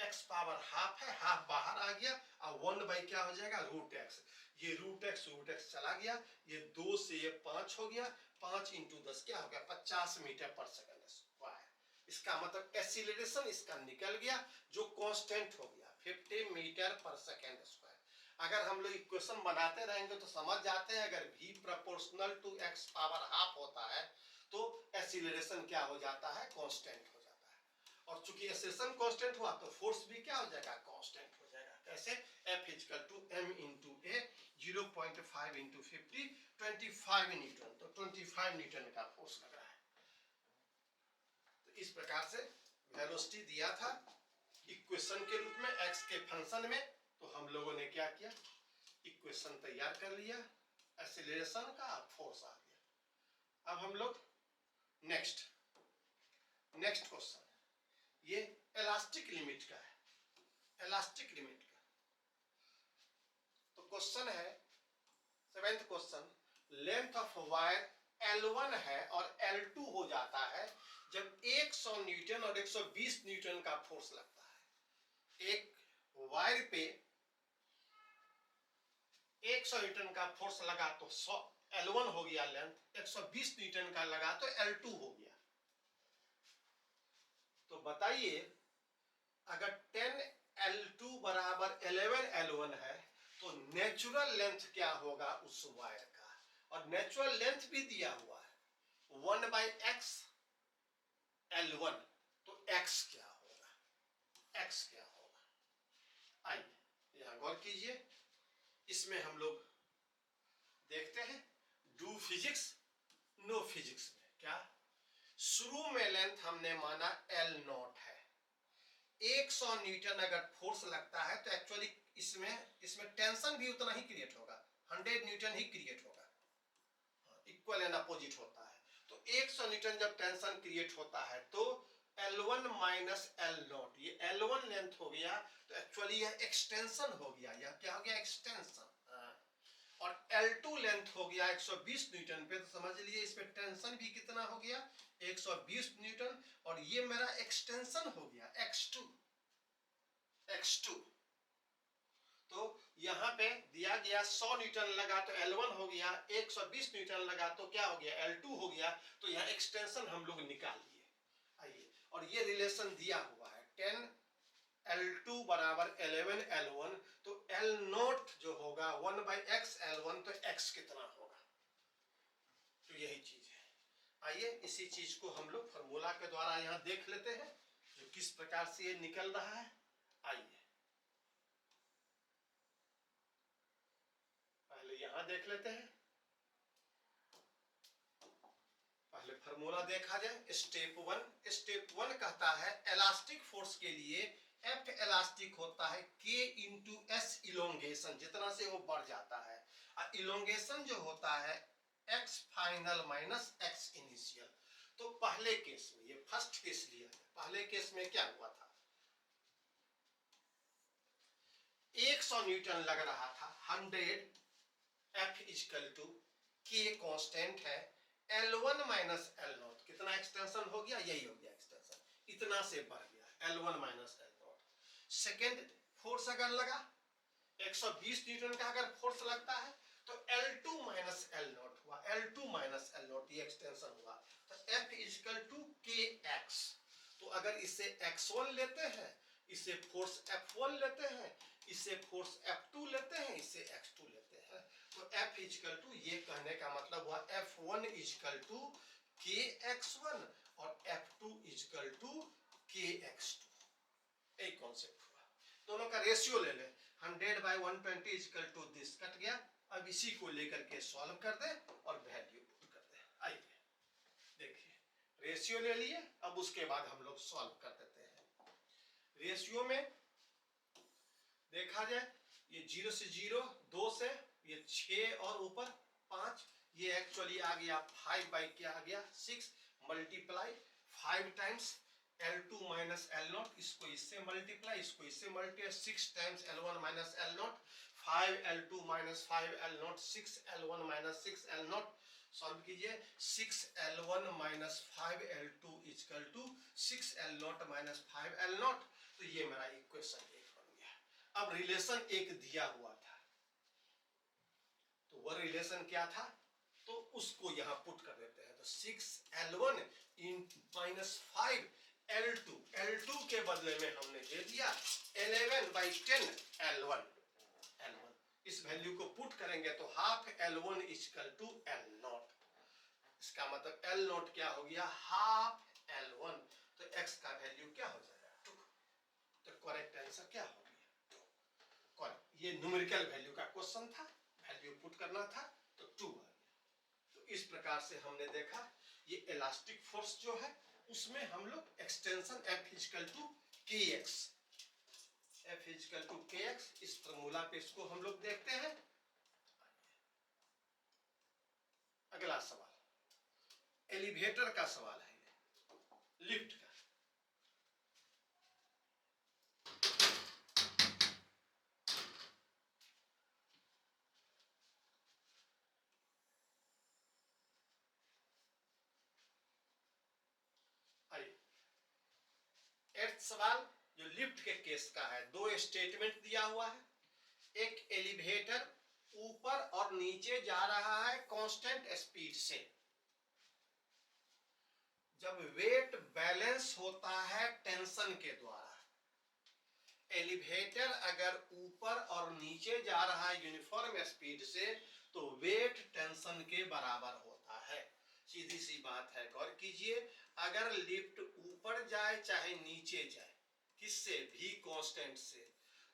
x पावर हाफ है, हाफ बाहर आ गया, और 1 बाई क्या हो जाएगा, √x, ये √x चला गया, ये 2 से ये 5 हो गया, 5 इंटू 10 क्या हो गया, 50 मीटर पर सेकंड स्क्वायर। इसका मतलब एक्सीलरेशन इसका निकल गया जो कांस्टेंट हो गया 50 मीटर पर सेकंड स्क्वायर। अगर हम लोग इक्वेशन बनाते रहेंगे तो समझ जाते हैं, अगर v proportional to x power half होता है तो एक्सीलरेशन क्या हो जाता है, कांस्टेंट हो जाता है, और चूंकि एक्सीलरेशन कांस्टेंट हुआ तो फोर्स भी क्या हो जाएगा, कांस्टेंट हो जाएगा। कैसे, F equal to m into a, 0.5 into 50, 25 newton, तो 25 न्यूटन का फोर्स लग रहा है। तो इस प्रकार से वेलोसिटी दिया था इक्वेशन के रूप में x के फंक्शन में, तो हम लोगों ने क्या किया, इक्वेशन तैयार कर लिया, एक्सीलरेशन का फोर्स आ गया। अब हम लोग नेक्स्ट क्वेश्चन, ये इलास्टिक लिमिट का है, इलास्टिक लिमिट का। तो क्वेश्चन है 7th question, length of wire L1 है और L2 हो जाता है जब 100 न्यूटन और 120 न्यूटन का फोर्स लगता है। एक वायर पे 100 न्यूटन का फोर्स लगा तो L1 हो गया लेंथ, 120 न्यूटन का लगा तो L2 हो गया। तो बताइए अगर 10 L2 बराबर 11 L1 है तो नेचुरल लेंथ क्या होगा उस वायर का, और नेचुरल लेंथ भी दिया हुआ है 1 बाई x L1, तो x क्या होगा, x क्या होगा। आइए यहां गौर कीजिए, इसमें हम लोग देखते हैं डू फिजिक्स नो फिजिक्स में क्या, शुरू में लेंथ हमने माना L0 है, 100 न्यूटन अगर फोर्स लगता है तो एक्चुअली इसमें टेंशन भी उतना ही क्रिएट होगा, 100 न्यूटन ही क्रिएट होगा, इक्वल एंड अपोजिट होता है। तो 100 न्यूटन जब टेंशन क्रिएट होता है तो L1 माइनस L0, ये L1 लेंथ हो गया, तो एक्चुअली यह एक्सटेंशन हो गया, यह क्या हो गया, एक्सटेंशन। और L2 लेंथ हो गया 120 न्यूटन पे, तो समझ लिए इस पे टेंशन भी कितना हो गया, 120 न्यूटन, और ये मेरा एक्सटेंशन हो गया x2। तो यहाँ पे दिया गया 100 न्यूटन लगा तो L1 हो गया, 120 न्यूटन लगा तो क्या हो गया, L2 हो गया, तो यहाँ एक्सटेंशन हम लोग निकाल लिए। आइए, और ये रिलेशन दिया हुआ है 10 L2 बराबर 11 L1, तो L0 जो होगा 1 बाई x L1, तो x कितना होगा, तो यही चीज है। आइए इसी चीज को हम लोग फॉर्मूला के द्वारा यहाँ देख लेते हैं जो किस प्रकार से ये निकल रहा है। आइए पहले यहां देख लेते हैं, पहले फॉर्मूला देखा जाए। स्टेप वन कहता है इलास्टिक फोर्स के लिए F इलास्टिक होता है K इंटू S इलोंगेशन, जितना से वो बढ़ जाता है, और इलोंगेशन जो होता है X final minus X initial. तो पहले केस में, ये फर्स्ट केस लिया है, पहले केस में क्या हुआ था, 100 न्यूटन लग रहा था, 100, F equal to K constant है, L1 माइनस L0, कितना एक्सटेंशन हो गया, यही हो गया एक्सटेंशन, इतना से बढ़ गया L1 minus L0। Second force अगर लगा, 120 न्यूटन का अगर फोर्स लगता है तो L2 माइनस L0 हुआ, L2 माइनस L0, ये एक्सटेंशन हुआ, तो F इक्वल टू KX। तो अगर इसे X1 लेते हैं, इसे फोर्स F1 लेते हैं, इसे फोर्स F2 लेते हैं, इसे X2 लेते हैं, तो F इक्वल टू, ये कहने का मतलब हुआ F1 इक्वल टू KX1 और F2 इक्वल टू KX2, एक कॉन्सेप्ट हुआ। दोनों का रेशियो ले ले, 100/120 इक्वल टू दिस, कट गया। अब इसी को लेकर के सॉल्व कर दे और वैल्यू पुट कर दे। आइए देखिए, रेशियो ले लिए, अब उसके बाद हम लोग सॉल्व कर देते हैं। रेशियो में देखा जाए, ये 0 से 0, 2 से ये 6 और ऊपर 5, ये एक्चुअली आ गया 5 बाई क्या आ गया 6, multiply 5 times L2 minus L0, इसको इससे मल्टीप्लाई, इसको इससे multiply, 6 times L1 minus L0, 5L2 minus 5L0, 6L1 minus 6L0, solve कीजिए, 6L1 minus 5L2 equal to 6L0 minus 5L0, तो ये मेरा इक्वेशन 1 बन गया। अब रिलेशन एक दिया हुआ था, तो वह रिलेशन क्या था, तो उसको यहां पुट कर देते हैं, तो 6L1 इन माइनस 5L2, L2 के बदले में हमने दे दिया 11/10 L1, इस वैल्यू को पुट करेंगे तो half L1 equal to L0, इसका मतलब L0 क्या हो गया, हाफ L1, तो x का वैल्यू क्या हो जाएगा 2, तो करेक्ट आंसर क्या हो गया 2, करेक्ट। ये न्यूमेरिकल वैल्यू का क्वेश्चन था, वैल्यू पुट करना था, तो 2 आ गया। तो इस प्रकार से हमने देखा, ये इलास्टिक फोर्स जो है उसमें हम लोग extension F equal to KX, F equal to KX, इस फॉर्मूला पे इसको हम लोग देखते हैं। अगला सवाल, एलिवेटर का सवाल है, लिफ्ट का। आइए, 8th सवाल जो लिफ्ट के केस का है, 2 स्टेटमेंट दिया हुआ है, एक एलिवेटर ऊपर और नीचे जा रहा है कांस्टेंट स्पीड से, जब वेट बैलेंस होता है टेंशन के द्वारा, एलिवेटर अगर ऊपर और नीचे जा रहा है यूनिफॉर्म स्पीड से, तो वेट टेंशन के बराबर होता है, सीधी सी बात है, गौर कीजिए। अगर लिफ्ट ऊपर जाए चाहे नीचे जाए, किससे भी कांस्टेंट से,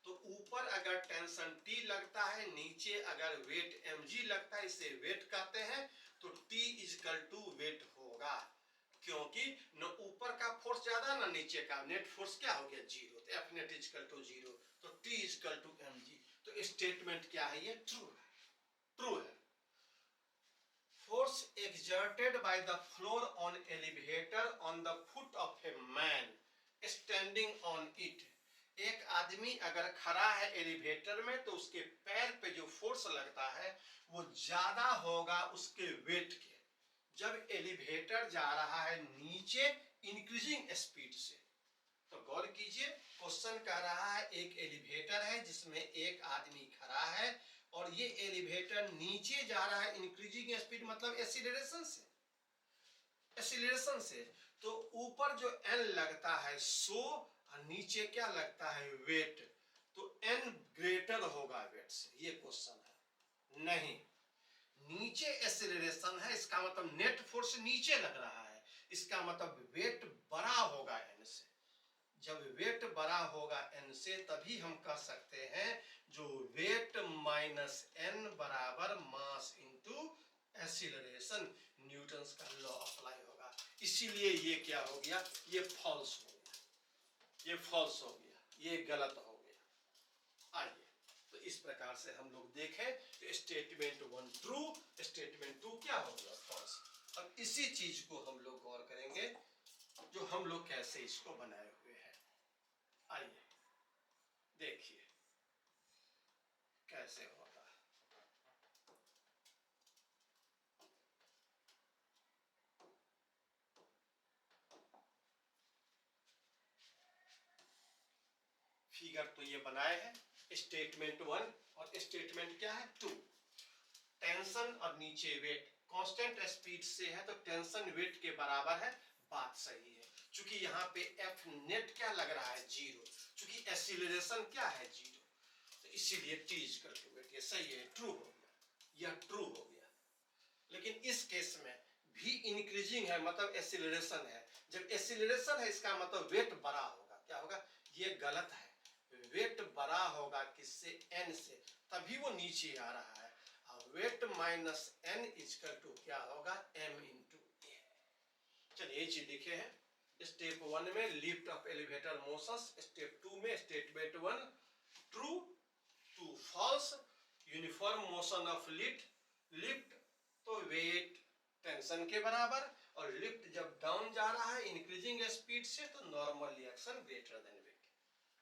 तो ऊपर अगर टेंशन T लगता है, नीचे अगर वेट mg लगता है, इसे वेट कहते हैं, तो T इक्वल टू वेट होगा, क्योंकि न ऊपर का फोर्स ज्यादा न नीचे का, नेट फोर्स क्या हो गया 0, तो F नेट इक्वल टू 0, तो T इक्वल टू mg। तो स्टेटमेंट क्या है, ये ट्रू है, ट्रू है। Force exerted by the floor on elevator on the foot of a man standing on it, एक आदमी अगर खड़ा है एलिवेटर में, तो उसके पैर पे जो फोर्स लगता है वो ज्यादा होगा उसके वेट के, जब एलिवेटर जा रहा है नीचे इंक्रीजिंग स्पीड से। तो गौर कीजिए, क्वेश्चन कह रहा है एक एलिवेटर है जिसमें एक आदमी खड़ा है, और ये एलिवेटर नीचे जा रहा है इंक्रीजिंग स्पीड, मतलब एक्सीलरेशन से, एक्सीलरेशन से, तो ऊपर जो n लगता है 100 और नीचे क्या लगता है वेट, तो n ग्रेटर होगा वेट से, ये क्वेश्चन है। नहीं, नीचे एक्सीलरेशन है, इसका मतलब नेट फोर्स नीचे लग रहा है, इसका मतलब वेट बड़ा होगा n से, जब वेट बड़ा होगा n से, तभी हम कह सकते हैं जो वेट माइनस n बराबर मास इंटू एक्सीलरेशन, न्यूटन्स का लॉ अप्लाई होगा। इसीलिए ये क्या हो गया, ये फॉल्स हो गया, ये फॉल्स हो गया, ये गलत हो गया। आइए, तो इस प्रकार से हम लोग देखें, तो स्टेटमेंट 1 ट्रू, स्टेटमेंट 2 क्या हो गया फॉल्स। अब इसी चीज को हम लोग गौर करेंगे, जो हम लोग कैसे इसको बनाए हुए हैं। आइए देखिए कैसे होगा। फिगर तो ये बनाए हैं, स्टेटमेंट 1 और स्टेटमेंट क्या है 2। टेंशन और नीचे वेट कांस्टेंट स्पीड से है तो टेंशन वेट के बराबर है, बात सही है। चूंकि यहाँ पे एफ नेट क्या लग रहा है 0, चूंकि एक्सीलरेशन क्या है 0, तो इसीलिए टी इक्वल टू वेट, ये सही है, ट्रू हो गया, यह ट्रू हो गया। लेकिन इस केस में भी इंक्रीजिंग है, मतलब एक्सीलरेशन है। जब एक्सीलरेशन है इसका मतलब वेट बड़ा होगा, क्या होगा, ये गलत है। वेट बड़ा होगा किससे, एन से, तभी वो नीचे आ रहा है। Weight minus N equal to क्या होगा, एम इंटू ए। चलिए ये चीज लिखे हैं। स्टेप 1 में lift off elevator motion, step 2 में statement 1 true 2 false, uniform motion of lift तो वेट टेंशन के बराबर, और लिफ्ट जब डाउन जा रहा है इंक्रीजिंग स्पीड से तो normal reaction greater than weight.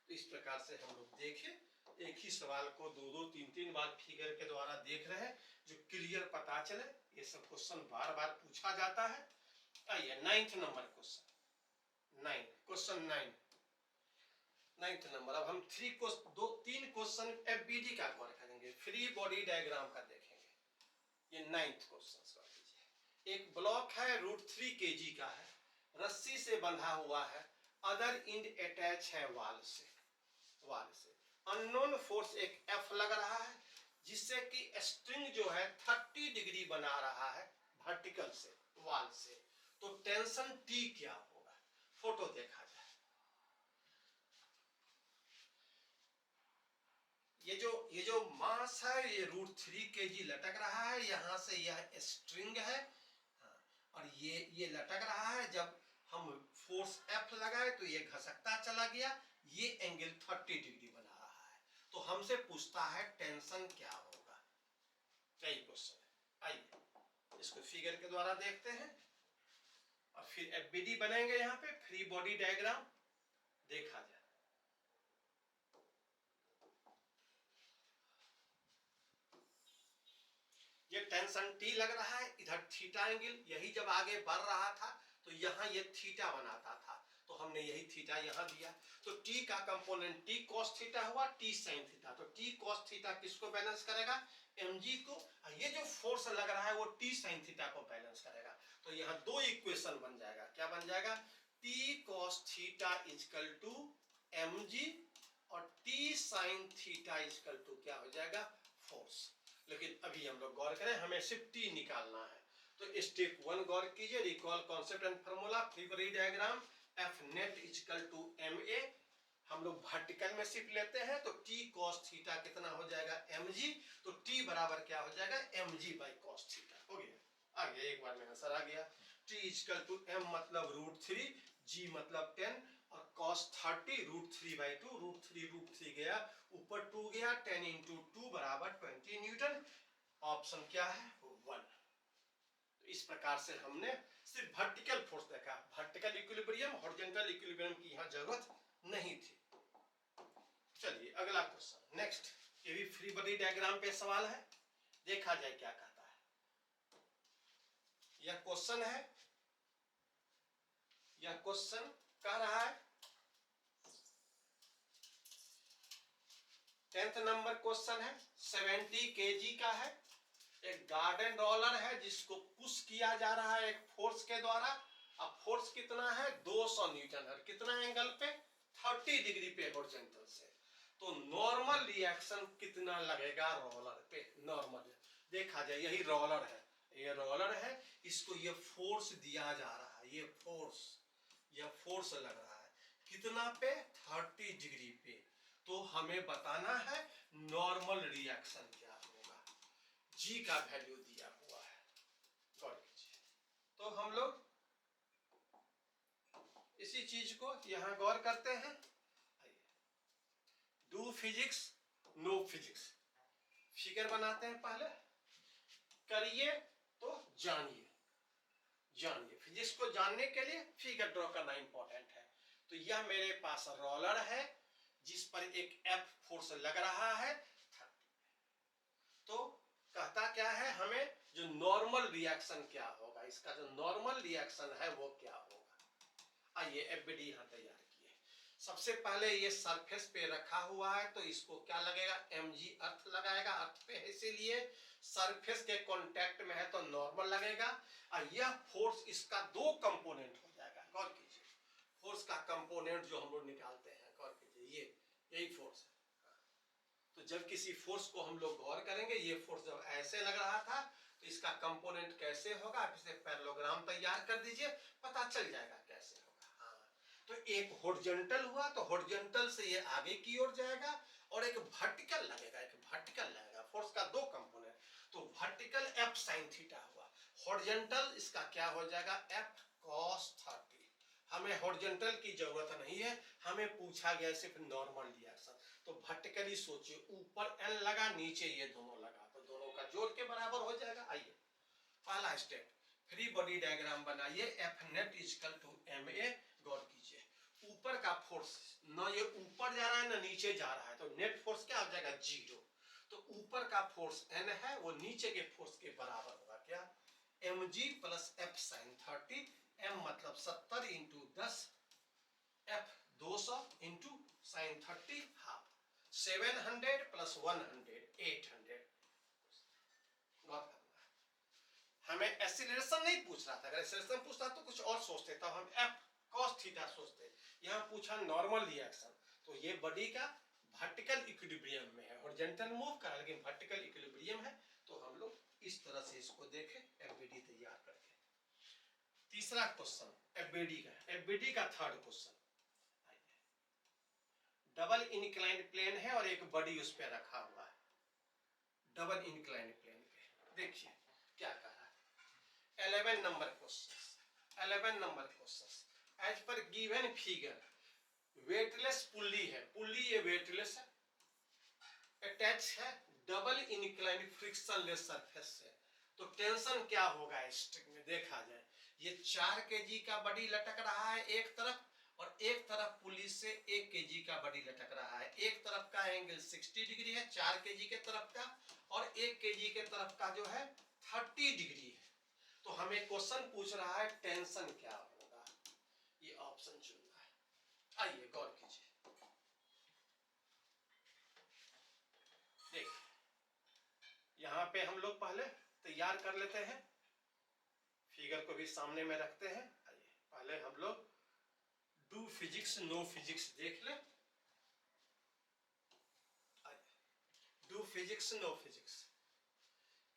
तो इस प्रकार से हम लोग देखें, एक ही सवाल को 2-2, 3-3 बार फिगर के द्वारा देख रहे हैं, जो क्लियर पता चले। ये सब क्वेश्चन बार बार पूछा जाता है। आइए 9th number question, 9th number. अब हम 3 क्वेश्चन एफबीडी का गौर करेंगे, फ्री बॉडी डायग्राम का देखेंगे। ये 9th क्वेश्चन कर दीजिए। एक ब्लॉक है √3 kg का है, रस्सी से बंधा हुआ है, अदर इंड अटैच है वाल से। अननोन फोर्स एक एफ लग रहा है, जिससे कि स्ट्रिंग जो है 30 डिग्री बना रहा है वर्टिकल से, वाल से। तो टेंशन टी क्या होगा, फोटो देखा जाए। ये जो मास है ये √3 kg लटक रहा है, यहां से यह स्ट्रिंग है, और ये लटक रहा है। जब हम फोर्स एफ लगाए तो ये घसकता चला गया, ये एंगल 30 डिग्री बना रहा है। तो हमसे पूछता है टेंशन क्या होगा, यही क्वेश्चन है। आइए इसको फिगर के द्वारा देखते हैं और फिर एफबीडी बनेंगे। यहाँ पे फ्री बॉडी डायग्राम देखा जाए। ये टेंशन टी लग रहा है, इधर थीटा एंगल, यही जब आगे बढ़ रहा था तो यहाँ ये थीटा बनाता था, तो हमने यही थीटा यहाँ दिया। तो टी का कंपोनेंट टी कॉस थीटा हुआ, टी साइन थीटा। तो टी कॉस थीटा किसको बैलेंस करेगा, mg को। ये जो फोर्स लग रहा है वो टी साइन थीटा को बैलेंस करेगा। तो यहाँ 2 इक्वेशन बन जाएगा, क्या बन जाएगा, T cos theta equal to mg और T sine theta equal to क्या हो जाएगा, फोर्स। लेकिन अभी हम लोग गौर करें, हमें सिर्फ टी निकालना है। तो स्टेप 1 गौर कीजिए, recall concept and formula, free body diagram, F net equal to M A. हम लोग वर्टिकल में सिर्फ लेते हैं, तो टी कॉस थीटा कितना हो जाएगा, mg। तो टी बराबर क्या हो जाएगा, mg बाई कॉस थीटा हो गया। आगे एक बार में आंसर आ गया। टी इक्वल टू m मतलब √3, g मतलब 10 और cos 30 √3/2, √3 गया ऊपर 2 गया, 10 इंटू 2 बराबर 20 न्यूटन। ऑप्शन क्या है, 1। तो इस प्रकार से हमने सिर्फ वर्टिकल फोर्स देखा, वर्टिकल इक्विलिब्रियम, हॉरिजॉन्टल इक्विलिब्रियम की यहाँ जरूरत नहीं थी। चलिए अगला क्वेश्चन नेक्स्ट, ये भी फ्री बॉडी डायग्राम पे सवाल है, देखा जाए क्या कहता है। यह क्वेश्चन कह रहा है 10th नंबर क्वेश्चन है, 70 kg का है। एक गार्डन रोलर है जिसको पुश किया जा रहा है एक फोर्स के द्वारा। अब फोर्स कितना है, 200 न्यूटन है, कितना एंगल पे, 30 डिग्री पे हॉरिजॉन्टल से। तो नॉर्मल रिएक्शन कितना लगेगा रोलर पे, नॉर्मल देखा जाए। यही रोलर है, ये रोलर है, इसको ये फोर्स दिया जा रहा है, ये फोर्स लग रहा है कितना पे, 30 डिग्री पे। तो हमें बताना है नॉर्मल रिएक्शन क्या होगा, जी का वैल्यू दिया हुआ है, गौर कीजिए। तो हम लोग इसी चीज को यहां गौर करते हैं। Do physics no physics, figure बनाते हैं, पहले करिए तो जानिए। जानिए। फिजिक्स को जानने के लिए फिगर ड्रॉ करना इंपॉर्टेंट है। तो यह मेरे पास रोलर है जिस पर एक F फोर्स लग रहा है 30। तो कहता क्या है हमें, जो नॉर्मल रिएक्शन क्या होगा, इसका जो नॉर्मल रिएक्शन है वो क्या होगा। आइए एफबीडी यहां तैयार किए। सबसे पहले ये सरफेस पे रखा हुआ है तो इसको क्या लगेगा, mg अर्थ लगाएगा, अर्थ पे है इसीलिए सरफेस के कांटेक्ट में है तो नॉर्मल लगेगा। और यह फोर्स इसका दो कंपोनेंट हो जाएगा। गौर कीजिए, फोर्स का कंपोनेंट जो हम लोग निकालते हैं, गौर कीजिए, यही फोर्स है। तो जब किसी फोर्स को हम लोग गौर करेंगे, ये फोर्स जब ऐसे लग रहा था तो इसका कंपोनेंट कैसे होगा, आप इसे पैरेललोग्राम तैयार कर दीजिए, पता चल जाएगा कैसे होगा। हाँ, तो एक हॉरिजॉन्टल हुआ तो हॉरिजॉन्टल से ये आगे की ओर जाएगा, और एक वर्टिकल लगेगा, एक वर्टिकल लगेगा। फोर्स का दो कंपोनेंट, तो वर्टिकल F sin थीटा हुआ, हॉरिजॉन्टल इसका क्या हो जाएगा, F cos 30। हमें हॉरिजॉन्टल की जरूरत नहीं है, हमें पूछा गया सिर्फ नॉर्मल रिएक्शन। तो वर्टिकली सोचिए, ऊपर N लगा, नीचे ये दोनों लगा, तो दोनों का जोड़ के बराबर हो जाएगा। आइए पहला स्टेप, फ्री बॉडी डायग्राम बनाइए। F net equal to ma। गौर कीजिए, ऊपर का फोर्स न ये ऊपर जा रहा है न नीचे जा रहा है, तो नेट फोर्स क्या हो जाएगा, 0। तो ऊपर का फोर्स N है, वो नीचे के फोर्स के बराबर होगा, क्या, mg plus F sin 30। m मतलब 70 into 10, F 200 into sine 30 half, 700 plus 100 800। हमें एक्सीलरेशन नहीं पूछ रहा था, अगर एक्सीलरेशन पूछता तो कुछ और सोचते, तब हम F cos थीटा सोचते। यहाँ पूछा नॉर्मल रिएक्शन, तो ये बॉडी का वर्टिकल इक्विलिब्रियम में है, हॉरिजॉन्टल मूव कर, लेकिन वर्टिकल इक्विलिब्रियम है। तो हम लोग इस तरह से इसको देखें, एफबीडी तैयार करके। तीसरा क्वेश्चन एफबीडी का third question, double inclined plane है और एक बॉडी उस पर रखा हुआ है, डबल इंक्लाइंड प्लेन पे। देखिए क्या कह रहा है, 11 number question. As per given figure, weightless pulley है, पुल्ली ये वेटलेस है, अटैच है डबल इंक्लाइंड फ्रिक्शनलेस सरफेस से। तो टेंशन क्या होगा स्ट्रिंग में, देखा जाए, ये 4 kg का बॉडी लटक रहा है एक तरफ, और एक तरफ पुलिस से 1 kg का बॉडी लटक रहा है। एक तरफ का एंगल 60 डिग्री है 4 kg के तरफ का, और 1 kg के तरफ का जो है 30 डिग्री है। तो हमें क्वेश्चन पूछ रहा है टेंशन क्या होगा, ये ऑप्शन चुनना है। आइए गौर कीजिए, देखिए यहां पे हम लोग पहले तैयार कर लेते हैं, फिगर को भी सामने में रखते हैं। आइए पहले हम लोग डू फिजिक्स नो फिजिक्स देख ले। Do physics no physics,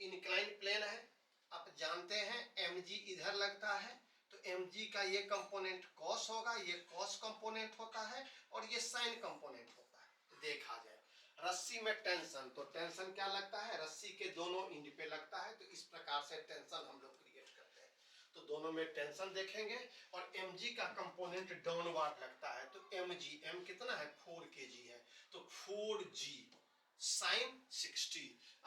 inclined plane है, आप जानते हैं mg इधर लगता है, तो mg का ये कंपोनेंट cos होगा, ये cos कंपोनेंट होता है, और ये sin कंपोनेंट होता है। तो देखा जाए रस्सी में टेंशन, तो टेंशन क्या लगता है, रस्सी के दोनों एंड पे लगता है, तो इस प्रकार से टेंशन हम लोग क्रिएट करते हैं। तो दोनों में टेंशन देखेंगे, और mg का कंपोनेंट डाउनवर्ड लगता है, तो mg, m कितना है 4 kg है, तो 4g साइन 60,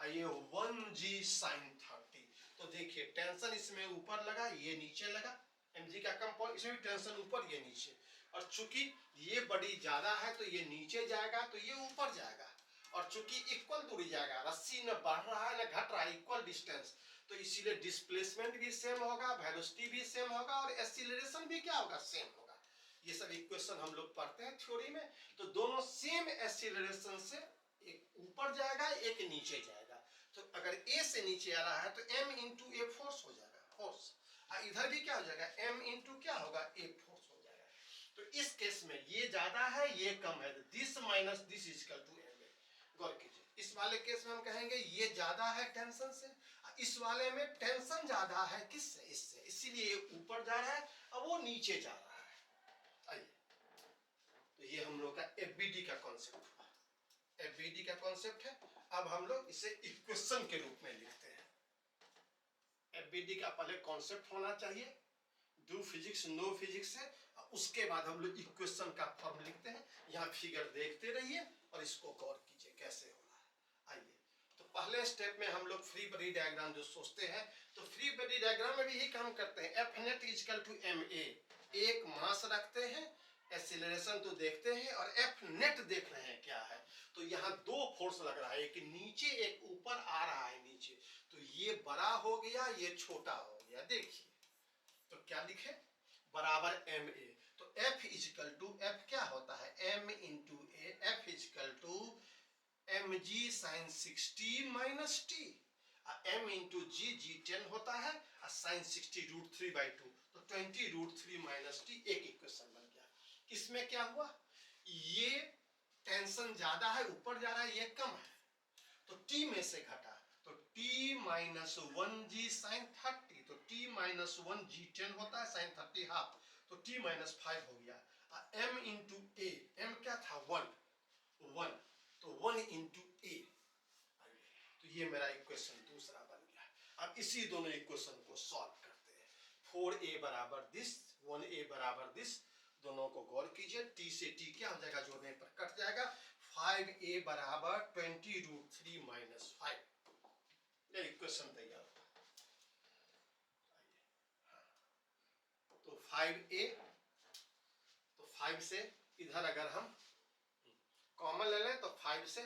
ये 1g साइन 30। तो देखिए टेंशन इसमें ऊपर लगा, ये नीचे लगा, mg का कंपाउंड, इसमें भी टेंशन ऊपर ये नीचे, और चूंकि ये बड़ी ज्यादा है तो ये नीचे जाएगा, तो ये ऊपर जाएगा, और चूंकि इक्वल दूरी जाएगा, रस्सी न बढ़ रहा है न घट रहा है, इक्वल डिस्टेंस, तो इसीलिए डिस्प्लेसमेंट भी सेम होगा, वेलोसिटी भी सेम होगा, और एक्सीलरेशन भी क्या होगा, सेम होगा। ये सब इक्वेशन हम लोग पढ़ते हैं थ्योरी में। तो दोनों सेम एक्सीलरेशन से, एक ऊपर जाएगा एक नीचे जाएगा। तो अगर ए से नीचे आ रहा है तो m इंटू ए फोर्स हो जाएगा, फोर्स, और इधर भी क्या हो जाएगा, m इंटू क्या होगा, ए फोर्स हो जाएगा। तो इस केस में ये ज्यादा है ये कम है, this minus this equal to m। गौर कीजिए, इस वाले केस में हम कहेंगे ये ज्यादा है टेंशन से, इस वाले में टेंशन ज्यादा है किससे, इससे, इसीलिए ये ऊपर जा रहा है और वो नीचे जा रहा है। आइए, तो ये हम लोग का एफबीडी का कॉन्सेप्ट हुआ, एफबीडी का कॉन्सेप्ट है। अब हम लोग इसे इक्वेशन के रूप में लिखते हैं। एफबीडी का पहले कॉन्सेप्ट होना चाहिए, डू फिजिक्स नो फिजिक्स है, उसके बाद हम लोग इक्वेशन का फॉर्म लिखते हैं। यहाँ फिगर देखते रहिए और इसको गौर कीजिए कैसे हो रहा है। आइए, तो पहले स्टेप में हम लोग फ्री बॉडी डायग्राम जो सोचते हैं, तो फ्री बॉडी डायग्राम में भी यही काम करते हैं। F net equal to M A, एक मास रखते हैं, एक्सीलरेशन तो देखते हैं, और एफ नेट देख रहे हैं क्या है। तो यहाँ दो फोर्स लग रहा है, एक नीचे एक ऊपर आ रहा है नीचे, तो ये बड़ा हो गया, ये छोटा हो गया। देखिए तो क्या लिखे, बराबर एम ए। तो एफ इजिकल टू, एफ क्या होता है, m into a, f equal to m g sine 60 minus t, m into g, g 10 होता है, और साइन 60 √3/2, तो 20 √3 माइनस टी। एक इक्वेशन बन गया। इसमें क्या हुआ, ये टेंशन ज्यादा है, ऊपर जा रहा है, ये कम है, तो टी में से घटा, तो टी माइनस 1 जी साइन 30, तो टी माइनस 1 जी 10 होता है, साइन 30 हाफ, तो टी माइनस 5 हो गया। एम इंटू ए, एम क्या था 1, तो 1 इंटू ए, तो ये मेरा इक्वेशन दूसरा बन गया। अब इसी दोनों इक्वेशन को सॉल्व करते हैं। 4a बराबर दिस, 1a बराबर दिस, दोनों को गौर कीजिए। टी से टी क्या हो जाएगा, जोड़ने पर कट जाएगा। 5a बराबर 20 √3 माइनस 5, ये इक्वेशन तैयार। तो 5a, तो 5 से इधर अगर हम कॉमन ले लें तो 5 से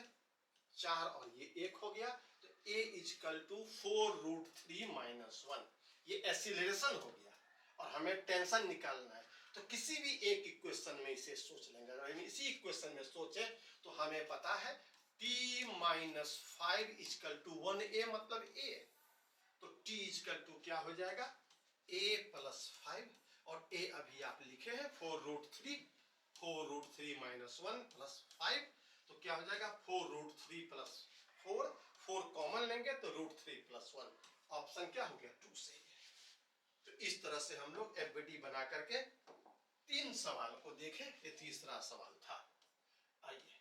4 और ये 1 हो गया, तो a इजकल टू 4 √3 माइनस 1, ये एक्सीलरेशन हो गया, और हमें टेंशन निकालना है। तो किसी भी एक इक्वेशन में इसे सोच लेंगे। अगर हम इसी इक्वेशन में सोचें तो हमें पता है t minus 5 is equal to 1a मतलब a, तो t इजकल टू क्या हो जाएगा, a प्लस 5, और a अभी आप लिखे हैं 4 √3 माइनस 1 प्लस 5, तो क्या हो जाएगा 4 √3 प्लस 4, 4 कॉमन लेंगे तो √3 प्लस 1, ऑप्शन क्या हो गया 2 सही है। तो इस तरह से हम लोग एफबीडी बना करके 3 सवाल को देखें, ये तीसरा सवाल था। आइए,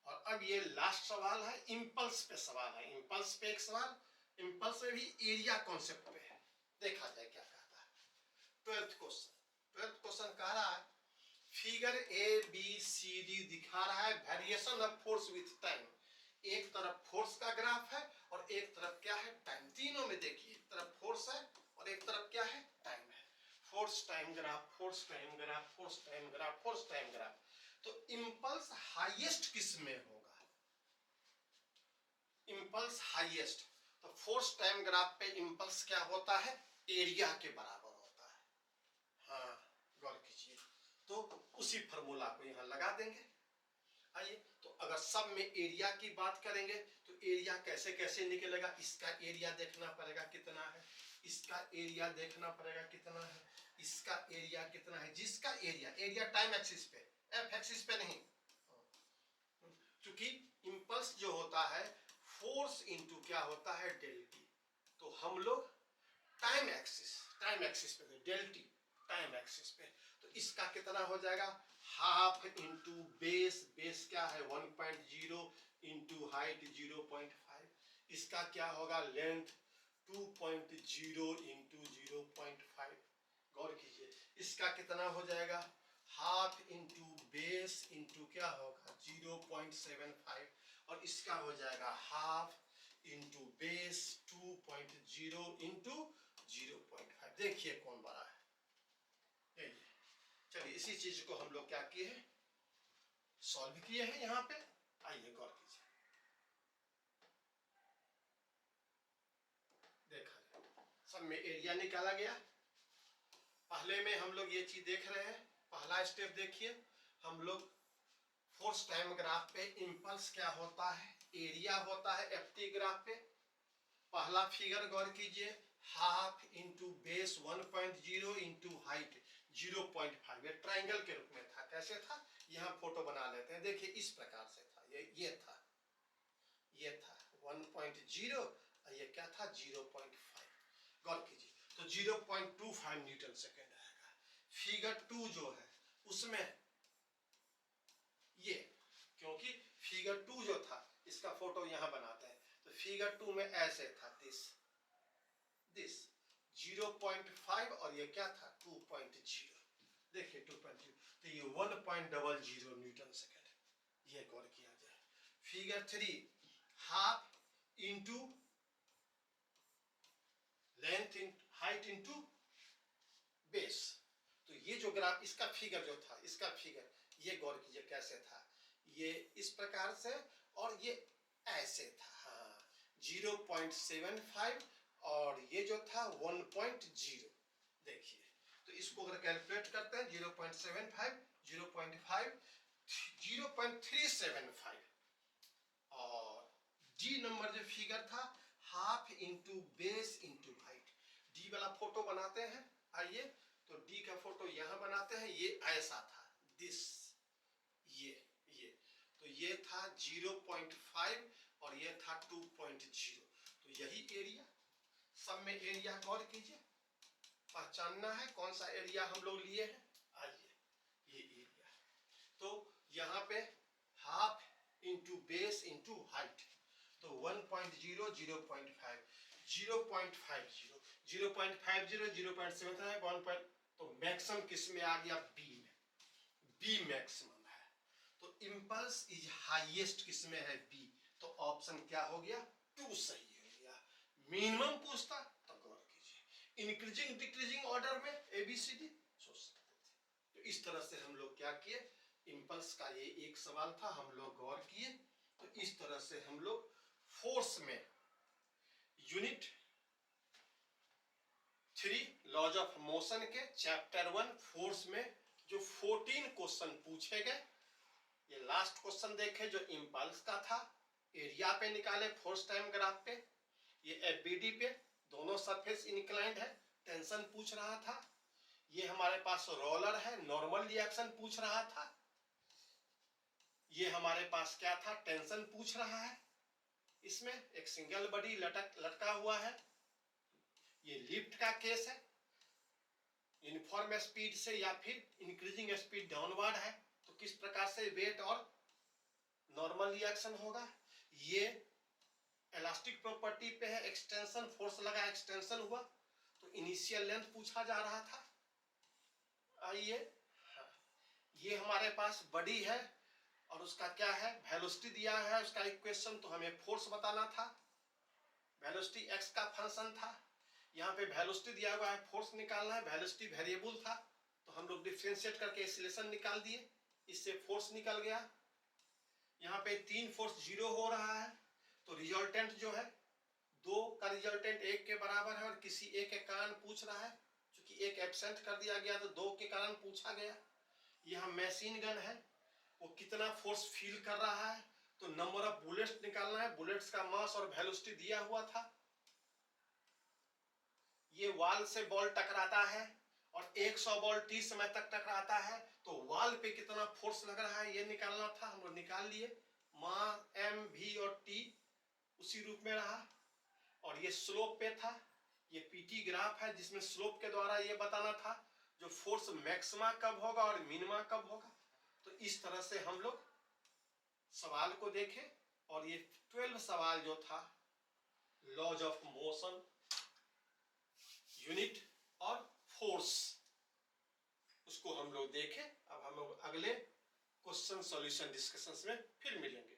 और अब ये लास्ट सवाल है, इंपल्स पे सवाल है। इंपल्स पे एक सवाल, इंपल्स में भी एरिया कॉन्सेप्ट पे है, देखा जाए क्या कहता है। 12th क्वेश्चन कह रहा है, figure A B C D दिखा रहा है variation of force with time. एक तरफ फोर्स का ग्राफ है और एक तरफ क्या है, टाइम। तीनों में देखिए, एक तरफ फोर्स है और एक तरफ क्या है, टाइम है। Force time graph, force time graph, force time graph, force time graph. तो इंपल्स हाईएस्ट किस में होगा, इंपल्स हाईएस्ट, तो फोर्स टाइम ग्राफ पे इंपल्स क्या होता है, एरिया के बराबर होता है। हाँ, गौर कीजिए। तो उसी फॉर्मूला को यहां लगा देंगे। आइए, तो अगर सब में एरिया की बात करेंगे तो एरिया कैसे कैसे निकलेगा, इसका एरिया देखना पड़ेगा कितना है, इसका एरिया देखना पड़ेगा कितना है, इसका एरिया कितना है, जिसका एरिया टाइम एक्सिस पे, एफ एक्सिस पे नहीं, क्योंकि इंपल्स जो होता है फोर्स इनटू क्या होता है, डेल टी। तो हम लोग टाइम एक्सिस पे डेल टी, टाइम एक्सिस पे, तो इसका कितना हो जाएगा, हाफ इंटू बेस क्या है 1.0 इंटू हाइट 0.5, इसका क्या होगा लेंथ 2.0 इंटू 0.5। गौर कीजिए, इसका कितना हो जाएगा, हाफ इंटू बेस इंटू क्या होगा 0.75, और इसका हो जाएगा हाफ इंटू बेस 2.0 इंटू 0.5। देखिए कौन बड़ा है, चलिए इसी चीज को हम लोग क्या किए हैं, सॉल्व किए हैं यहाँ पे। आइए गौर कीजिए, देखा जाए सब में एरिया निकाला गया। पहले में हम लोग ये चीज देख रहे हैं, पहला स्टेप देखिए, हम लोग फोर्स टाइम ग्राफ पे इंपल्स क्या होता है, एरिया होता है एफटी ग्राफ पे। पहला फिगर गौर कीजिए, half into base 1.0 into height 0.5, ये ट्राइंगल के रूप में था। कैसे था, यहाँ फोटो बना लेते हैं, देखिए इस प्रकार से था, ये था 1.0 और ये क्या था 0.5। गौर कीजिए, तो 0.25 न्यूटन सेकेंड आएगा। फिगर 2 जो है उसमें ये, क्योंकि फिगर 2 जो था इसका फोटो यहाँ बनाते हैं, तो फिगर 2 में ऐसे था दिस 0.5 और ये क्या था 2.0, देखिए 2.0, तो ये 1.00 न्यूटन सेकेंड, ये गौर किया जाए। Figure 3 half into length height into base. तो ये जो ग्राफ, इसका फिगर जो था, इसका फिगर ये गौर कीजिए कैसे था, ये इस प्रकार से और ये ऐसे था। हाँ 0.75 और ये जो था 1.0। देखिए तो इसको अगर कैलकुलेट करते हैं 0.75 0.5 0.375 और डी नंबर जो फिगर था half into base into height. D वाला फोटो बनाते हैं, आइए तो डी का फोटो यहां बनाते हैं। ये ऐसा था दिस, ये तो ये था 0.5 और ये था 2.0। तो यही एरिया, सब में एरिया गौर कीजिए, पहचानना है कौन सा एरिया हम लोग लिए हैं। आइए ये एरिया, तो यहाँ पे half into base into height, तो 1.0 0.5 0.50 0.50 0.75 1. तो मैक्सिमम किस में आ गया, बी में, बी मैक्सिमम है। तो इम्पल्स इज हाईएस्ट किस में है, बी। तो ऑप्शन क्या हो गया, 2 सही हो गया। मिनिमम पूछता तो गौर कीजिए, इंक्रीजिंग डिक्रीजिंग ऑर्डर में ABCD सोच सकते थे। तो इस तरह से हम लोग क्या किए, इम्पल्स का ये एक सवाल था, हम लोग गौर किए। तो इस तरह से हम लोग फोर्स में यूनिट 3 लॉज ऑफ मोशन के चैप्टर 1 फोर्स में जो 14 क्वेश्चन पूछे गए, ये लास्ट क्वेश्चन देखे जो इम्पल्स का था, एरिया पे निकाले फोर्स टाइम ग्राफ पे, ये FBD पे दोनों सरफेस इंक्लाइंड है, टेंशन पूछ रहा था। ये हमारे पास रोलर है, नॉर्मल रिएक्शन पूछ रहा था। ये हमारे पास क्या था, टेंशन पूछ रहा है। इसमें एक सिंगल बॉडी लटका हुआ है। ये लिफ्ट का केस है, यूनिफॉर्म स्पीड से या फिर इंक्रीजिंग स्पीड डाउनवर्ड है, तो किस प्रकार से वेट और नॉर्मल रिएक्शन होगा। ये इलास्टिक प्रॉपर्टी पे है, एक्सटेंशन फोर्स लगा, एक्सटेंशन हुआ, तो इनिशियल लेंथ पूछा जा रहा था। आइए ये हमारे पास बॉडी है और उसका क्या है, वेलोसिटी दिया है, उसका इक्वेशन, तो हमें फोर्स बताना था। वेलोसिटी x का फंक्शन था, यहाँ पे वेलोसिटी दिया हुआ है, फोर्स निकालना है, वेलोसिटी वेरिएबल था, तो हम लोग डिफरेंशिएट करके एक्सीलरेशन निकाल दिए, इससे फोर्स निकल गया। यहाँ पे 3 फोर्स 0 हो रहा है, तो रिजल्टेंट जो है 2 का रिजल्टेंट 1 के बराबर है और किसी एक के कारण पूछ रहा है, क्योंकि एक एब्सेंट कर दिया गया तो 2 के कारण पूछा गया। यहाँ मशीन गन है, वो कितना फोर्स फील कर रहा है, तो नंबर ऑफ बुलेट्स निकालना है, बुलेट्स का मास और वेलोसिटी दिया हुआ था। ये वॉल से बॉल टकराता है और 100 बॉल t समय तक टकराता है, तो वॉल पे कितना फोर्स लग रहा है ये निकालना था, हम लोग निकाल लिए। मास m v और t उसी रूप में रहा। और ये स्लोप पे था, ये PT ग्राफ है जिसमें स्लोप के द्वारा ये बताना था जो फोर्स मैक्सिमा कब होगा और मिनिमा कब होगा। तो इस तरह से हम लोग सवाल को देखें और ये 12 सवाल जो था लॉज ऑफ मोशन, यूनिट और फोर्स, उसको हम लोग देखें। अब हम लोग अगले क्वेश्चन सॉल्यूशन डिस्कशंस में फिर मिलेंगे।